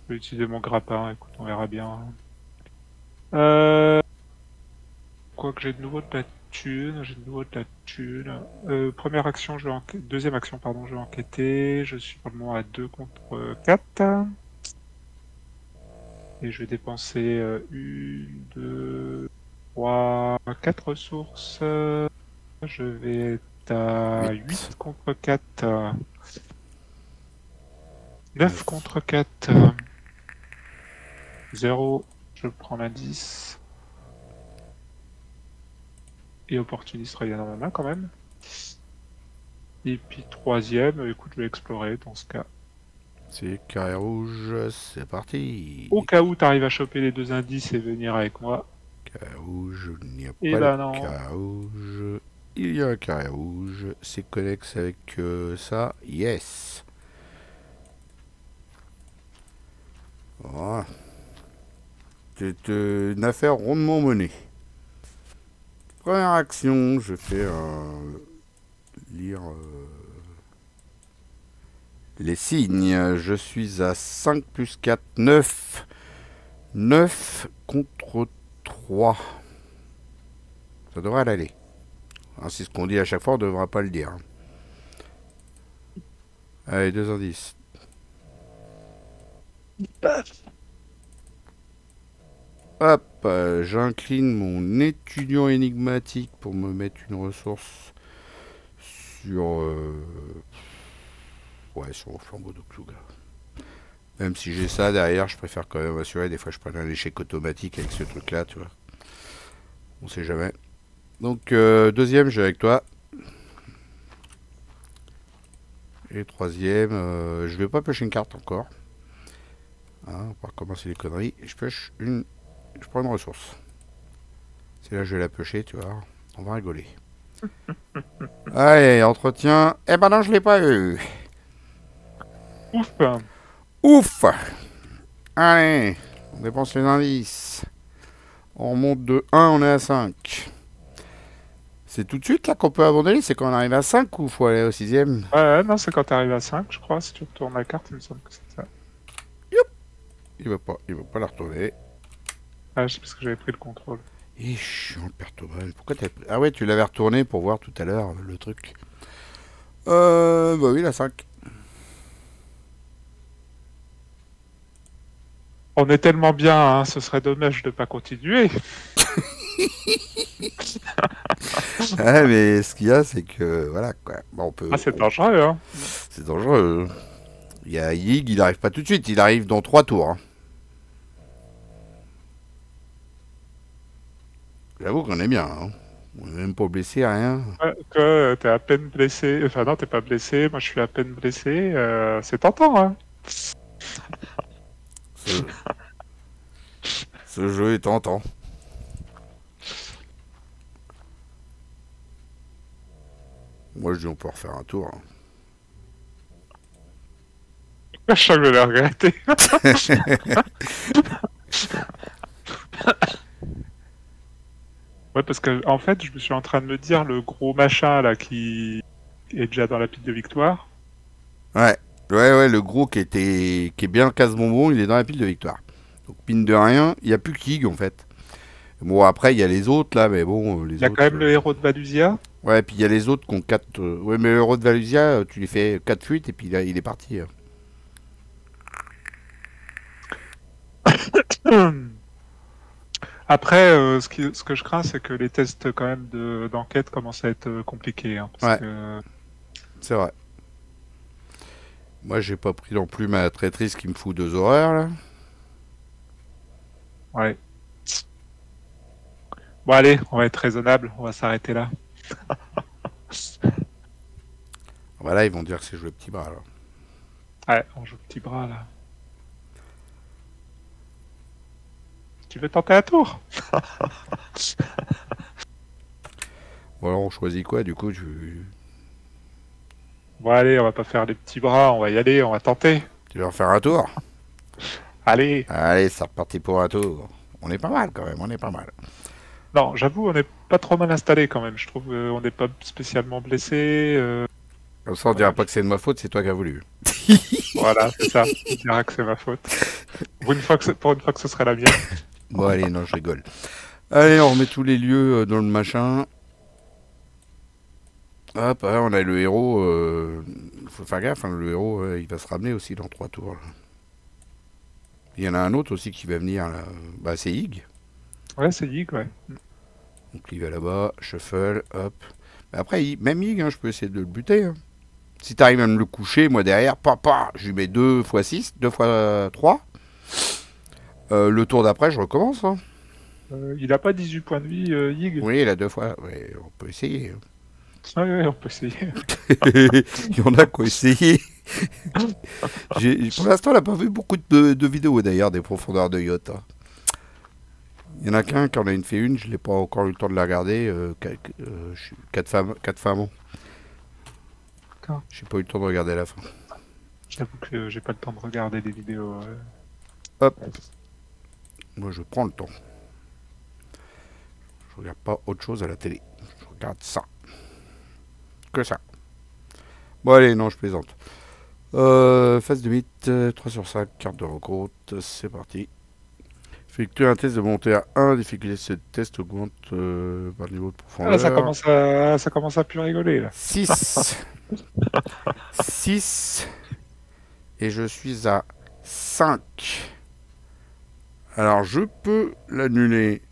Je vais utiliser mon grappin, écoute, on verra bien. Quoi que j'ai de nouveau de la thune, première action, deuxième action, pardon, je vais enquêter. Je suis pour le moment à 2 contre 4. Et je vais dépenser 1, 2, 3, 4 ressources. Je vais être à 8 contre 4. 9 contre 4. 0, je prends l'indice. Et opportuniste revient dans ma main quand même. Et puis troisième, écoute, je vais explorer dans ce cas. C'est carré rouge, c'est parti. Au cas où tu arrives à choper les 2 indices et venir avec moi. Carré rouge, il n'y a Et pas bah de non. carré rouge. Il y a un carré rouge. C'est connexe avec ça. Yes. Voilà. C'est une affaire rondement menée. Première action, je fais lire les signes. Je suis à 5 plus 4, 9. 9 contre 3. Ça devrait aller. C'est ce qu'on dit à chaque fois, on ne devra pas le dire. Allez, 2 indices. Hop, j'incline mon étudiant énigmatique pour me mettre une ressource sur... ouais, sur le flambeau d'Oksuga. Même si j'ai ça derrière, je préfère quand même assurer. Des fois, je prends un échec automatique avec ce truc-là, tu vois. On sait jamais. Donc, deuxième, je vais avec toi. Et troisième, je vais pas pêcher une carte encore. Hein, on va recommencer les conneries. Je pêche une... Je prends une ressource. C'est là que je vais la pêcher, tu vois. On va rigoler. Allez, entretien. Eh ben non, je l'ai pas eu. Ouf. Ouf. Allez, on dépense les indices. On remonte de 1, on est à 5. C'est tout de suite là qu'on peut abandonner. C'est quand on arrive à 5 ou faut aller au 6ème? Ouais, non, c'est quand t'arrives à 5, je crois. Si tu retournes la carte, il me semble que c'est ça. Il va pas la retourner. Ah, c'est parce que j'avais pris le contrôle. Et chiant le pertobal. Pourquoi t'as pris... Ah ouais, tu l'avais retourné pour voir tout à l'heure le truc. Bah oui, la 5. On est tellement bien, hein, ce serait dommage de pas continuer. Ah, mais ce qu'il y a, c'est que voilà quoi. Bon, on peut. Ah, c'est dangereux, hein. C'est dangereux. Il y a Yig, il arrive pas tout de suite, il arrive dans 3 tours. Hein. J'avoue qu'on est bien. Hein. On n'est même pas blessé, rien. Que t'es à peine blessé. Enfin, non, t'es pas blessé. Moi, je suis à peine blessé. C'est tentant, hein. Ce jeu est tentant. Moi, je dis on peut refaire un tour. Hein. Je sens que je vais le regretter. Ouais, parce que en fait, je me suis en train de me dire le gros machin là qui est déjà dans la pile de victoire. Ouais, ouais, le gros qui est bien casse-bonbon, il est dans la pile de victoire. Donc, mine de rien, il n'y a plus Kig en fait. Bon, après, il y a les autres là, mais bon, les Il y a autres. quand même le héros de Valusia. Ouais, puis il y a les autres qui ont 4. Ouais, mais l'euro de Valusia, tu lui fais 4 fuites et puis là, il est parti. Après, ce que je crains, c'est que les tests quand même d'enquête commencent à être compliqués. Hein, parce Ouais, que... c'est vrai. Moi, j'ai pas pris non plus ma traîtrise qui me fout 2 horaires là. Ouais. Bon, allez, on va être raisonnable, on va s'arrêter là. Voilà, ils vont dire que c'est joué petit bras alors. Ouais, on joue petit bras là. Tu veux tenter un tour? Bon, alors on choisit quoi du coup Bon, allez, on va pas faire les petits bras, on va y aller, on va tenter. Tu veux refaire un tour? Allez. Allez, c'est reparti pour un tour. On est pas mal quand même, on est pas mal. Non, j'avoue, on est pas trop mal installé quand même. Je trouve qu'on n'est pas spécialement blessé. Comme ça, on dira pas que c'est de ma faute, c'est toi qui as voulu. Voilà, c'est ça. On dira que c'est ma faute. Pour une fois que ce serait la mienne. Bon, allez, non, je rigole. Allez, on remet tous les lieux dans le machin. Hop, on a le héros. Faut faire gaffe, hein, le héros, il va se ramener aussi dans 3 tours. Là. Il y en a un autre aussi qui va venir. Là. Bah, c'est Ig. Ouais, c'est Yig, ouais. Donc il va là-bas, shuffle, hop. Mais après, même Ig, hein, je peux essayer de le buter. Hein. Si t'arrives à me le coucher, moi derrière, papa, je lui mets 2 x 6, 2 x 3. Le tour d'après, je recommence. Hein. Il a pas 18 points de vie, Yig. Oui, il a 2 fois. Ouais, on peut essayer. Hein. Ouais, on peut essayer. Il y en a quoi essayer. Pour l'instant, on n'a pas vu beaucoup de vidéos d'ailleurs des profondeurs de yacht. Hein. Il y en a qu'un qui en a fait une, je n'ai pas encore eu le temps de la regarder. 4 femmes. D'accord. J'ai pas eu le temps de regarder la fin. J'avoue que j'ai pas le temps de regarder des vidéos. Hop. Moi, je prends le temps. Je regarde pas autre chose à la télé. Je regarde ça. Que ça. Bon, allez, non, je plaisante. Phase de mythe, 3 sur 5, carte de rencontre. C'est parti. Effectuer un test de montée à 1. Difficulté de ce test augmente par le niveau de profondeur. Ah, ça commence à plus rigoler, là. 6. 6. Et je suis à 5. Alors, je peux l'annuler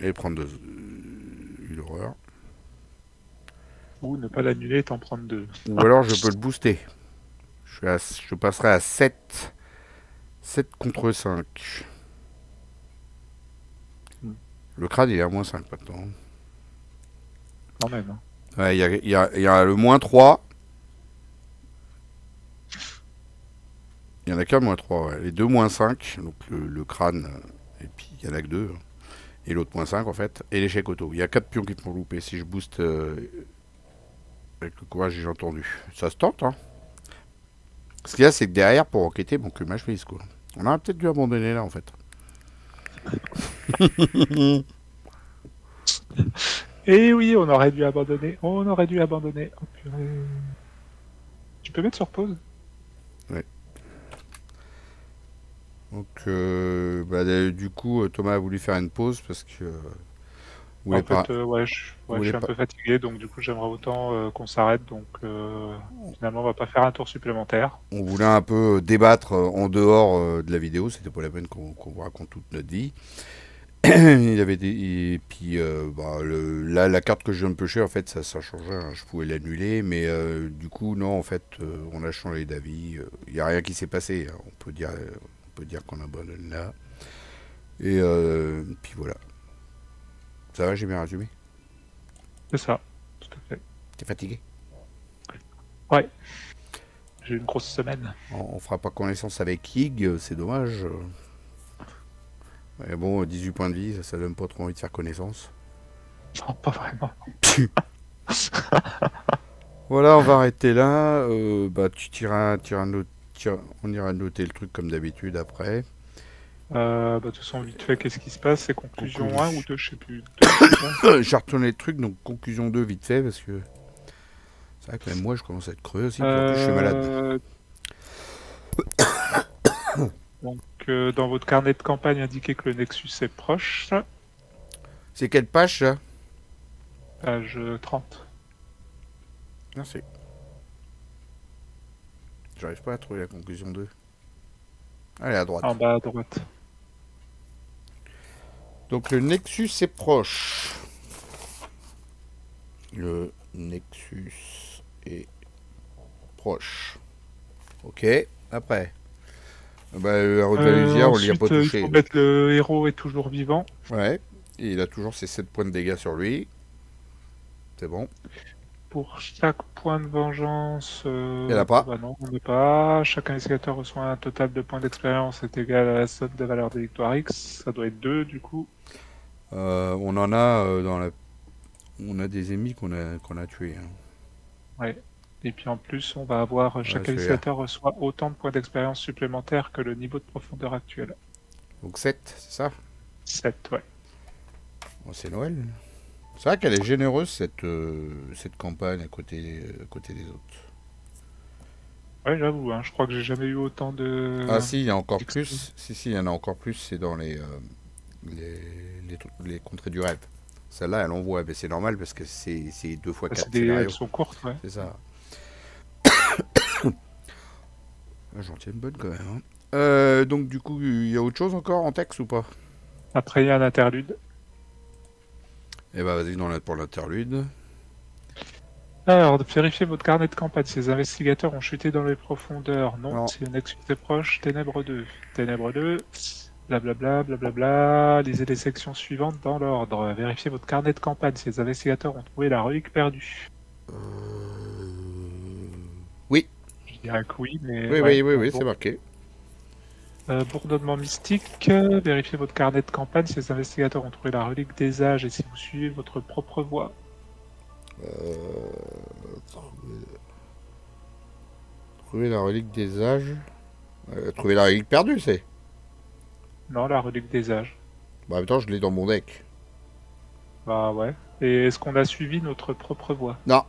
et prendre une horreur. Ou ne pas l'annuler et t'en prendre 2. Ou alors, je peux le booster. Je passerai à 7. 7 contre 5. Le crâne, il est à moins 5 maintenant. Quand même. Hein. Ouais, il y a le moins 3. Il y en a qu'un moins 3. Ouais. Les deux moins 5. Donc le crâne. Et puis il y en a que 2. Hein. Et l'autre moins 5 en fait. Et l'échec auto. Il y a 4 pions qui te font louper si je booste avec le courage, j'ai entendu. Ça se tente, hein. Ce qu'il y a, c'est que derrière, pour enquêter, bon, que match face, quoi. On aurait peut-être dû abandonner là en fait. Et oui, on aurait dû abandonner. On aurait dû abandonner. Oh, purée. Tu peux mettre sur pause? Ouais. Donc, du coup, Thomas a voulu faire une pause parce que. En fait, ouais, je suis un peu fatigué, donc du coup, j'aimerais autant qu'on s'arrête. Donc, finalement, on va pas faire un tour supplémentaire. On voulait un peu débattre en dehors de la vidéo. C'était pas la peine qu'on vous raconte toute notre vie. Il avait et puis là la carte que je viens de pêcher en fait ça changeait, hein. Je pouvais l'annuler mais du coup non en fait on a changé d'avis, il n'y a rien qui s'est passé, hein. On peut dire qu'on abandonne là et puis voilà, ça va, j'ai bien résumé. C'est ça, tout à fait. T'es fatigué? Ouais, j'ai une grosse semaine. On fera pas connaissance avec Hig, c'est dommage. Mais bon, 18 points de vie, ça donne pas trop envie de faire connaissance. Non, pas vraiment. Voilà, on va arrêter là. Bah, on ira noter le truc comme d'habitude après. De toute façon, vite fait, qu'est-ce qui se passe? C'est conclusion 1 ou Conclusion. 2, je sais plus. 2, c'est ça? J'ai retourné le truc, donc conclusion 2 vite fait, parce que c'est vrai que même moi je commence à être creux aussi, puis en plus je suis malade. Euh, donc, dans votre carnet de campagne, indiquez que le Nexus est proche. C'est quelle page ça? Page 30. Merci. J'arrive pas à trouver la conclusion 2. Allez, à droite. En bas à droite. Donc le Nexus est proche. Le Nexus est proche. Ok, après. Bah, la route Valusia, on l'y a pas Ensuite, il touché. faut mettre le héros est toujours vivant. Ouais, et il a toujours ses 7 points de dégâts sur lui. C'est bon. Pour chaque point de vengeance, Il y en a pas. bah non, on n'est pas. Chaque investigateur reçoit un total de points d'expérience est égal à la somme de valeur des victoires X. Ça doit être 2 du coup. On en a dans la... On a des ennemis qu'on a tués. Hein. Ouais. Et puis en plus, on va avoir chaque celui-là. investigateur reçoit autant de points d'expérience supplémentaires que le niveau de profondeur actuel. Donc 7, c'est ça? 7, ouais. Bon, c'est Noël. C'est vrai qu'elle est généreuse cette campagne à côté des autres. Ouais, j'avoue, hein, je crois que j'ai jamais eu autant de. Ah si, il y a encore d'XP. plus. Si, il y en a encore plus, c'est dans les contrées du rêve. Celle-là, elle envoie, mais c'est normal parce que c'est 2 fois Bah, 4 elles scénarios. sont courtes, ouais. C'est ça. Ah, j'en tiens une bonne quand même. Hein. Donc du coup, il y a autre chose encore en texte ou pas? Après, il y a un interlude. Eh ben vas-y pour l'interlude. Alors, vérifiez votre carnet de campagne. Si les investigateurs ont chuté dans les profondeurs, non. Non. Si le Nexus est proche, Ténèbres 2. Ténèbres 2, blablabla, blablabla. Lisez les sections suivantes dans l'ordre. Vérifiez votre carnet de campagne. Si les investigateurs ont trouvé la relique perdue. Oui. Je dirais que oui, mais. Oui, ouais, oui, bon. c'est marqué. Bourdonnement mystique. Vérifiez votre carnet de campagne. Si les investigateurs ont trouvé la relique des âges et si vous suivez votre propre voie. Trouver la relique des âges. Trouver la relique perdue, c'est. Non, la relique des âges. Bah, en même temps, je l'ai dans mon deck. Bah ouais. Et est-ce qu'on a suivi notre propre voie? Non.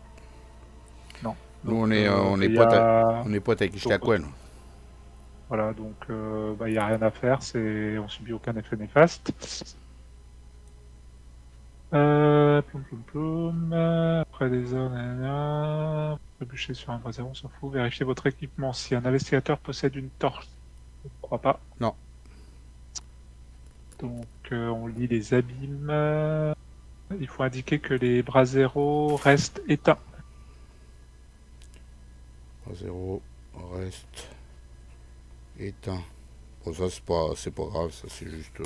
Non. Nous, Donc, on est il y potes a- on est potes avec Ishtaquen. Voilà, donc il n'y a rien à faire, on subit aucun effet néfaste. Ploum ploum ploum. Après des heures, nanana. Trébucher sur un braseron, on s'en fout. Vérifiez votre équipement. Si un investigateur possède une torche, je ne crois pas. Non. Donc on lit les abîmes. Il faut indiquer que les braseros restent éteints. 0 reste éteint. Bon, ça, c'est pas grave, ça, c'est juste.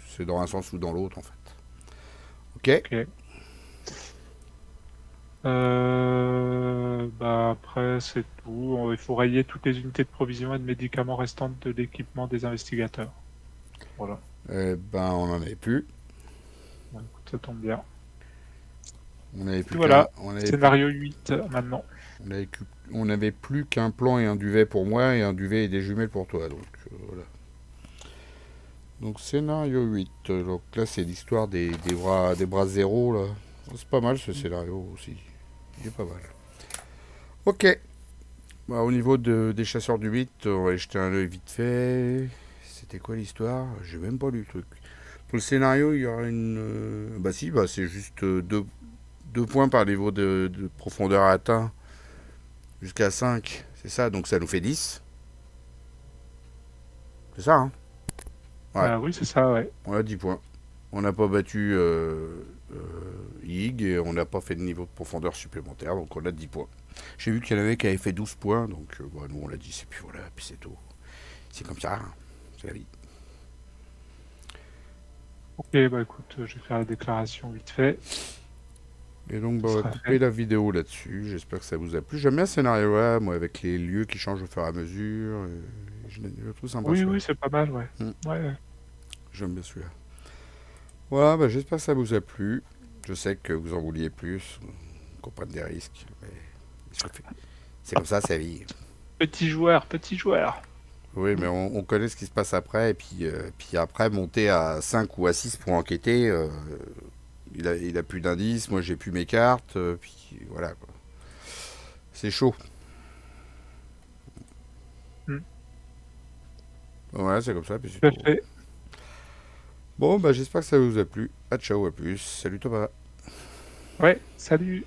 C'est dans un sens ou dans l'autre, en fait. Ok. Ok. Bah après, c'est tout. Il faut rayer toutes les unités de provision et de médicaments restantes de l'équipement des investigateurs. Voilà. Eh ben, on en avait plus. Bon, écoute, ça tombe bien. On avait plus Voilà. on avait Scénario 8 maintenant. on avait plus qu'un plan et un duvet pour moi et un duvet et des jumelles pour toi. Donc, voilà. Donc, scénario 8. Donc là, c'est l'histoire des bras zéro, là. C'est pas mal, ce scénario aussi. Il est pas mal. Ok. Bah, au niveau des chasseurs du 8, on va y jeter un œil vite fait. C'était quoi l'histoire? J'ai même pas lu le truc. Pour le scénario, il y aura une... Bah si, bah c'est juste 2 points par niveau de profondeur atteint jusqu'à 5. C'est ça, donc ça nous fait 10. C'est ça, hein? Ouais. Oui, c'est ça, ouais. On a 10 points. On n'a pas battu Ig et on n'a pas fait de niveau de profondeur supplémentaire, donc on a 10 points. J'ai vu qu'il y en avait qui avaient fait 12 points, donc bah, nous on l'a dit, et puis voilà, puis c'est tout. C'est comme ça, hein. C'est la vie. Ok, bah écoute, je vais faire la déclaration vite fait. Et donc bah, on va couper la vidéo là-dessus, j'espère que ça vous a plu. J'aime bien ce scénario-là, moi, avec les lieux qui changent au fur et à mesure. Je trouve sympa. Oui, c'est pas mal, ouais. Mm. Ouais. J'aime bien celui-là. Voilà, bah, j'espère que ça vous a plu. Je sais que vous en vouliez plus, qu'on prenne des risques. Mais c'est comme ça, c'est la vie. Petit joueur, petit joueur. Oui, mais on connaît ce qui se passe après. Et puis après, monter à 5 ou à 6 pour enquêter, il a plus d'indices. Moi, j'ai plus mes cartes. Puis voilà, quoi. C'est chaud. Hmm, Voilà, c'est comme ça. Puis c'est tout à tout. fait. Bon, bah, j'espère que ça vous a plu. À ciao, à plus. Salut Thomas. Ouais, salut.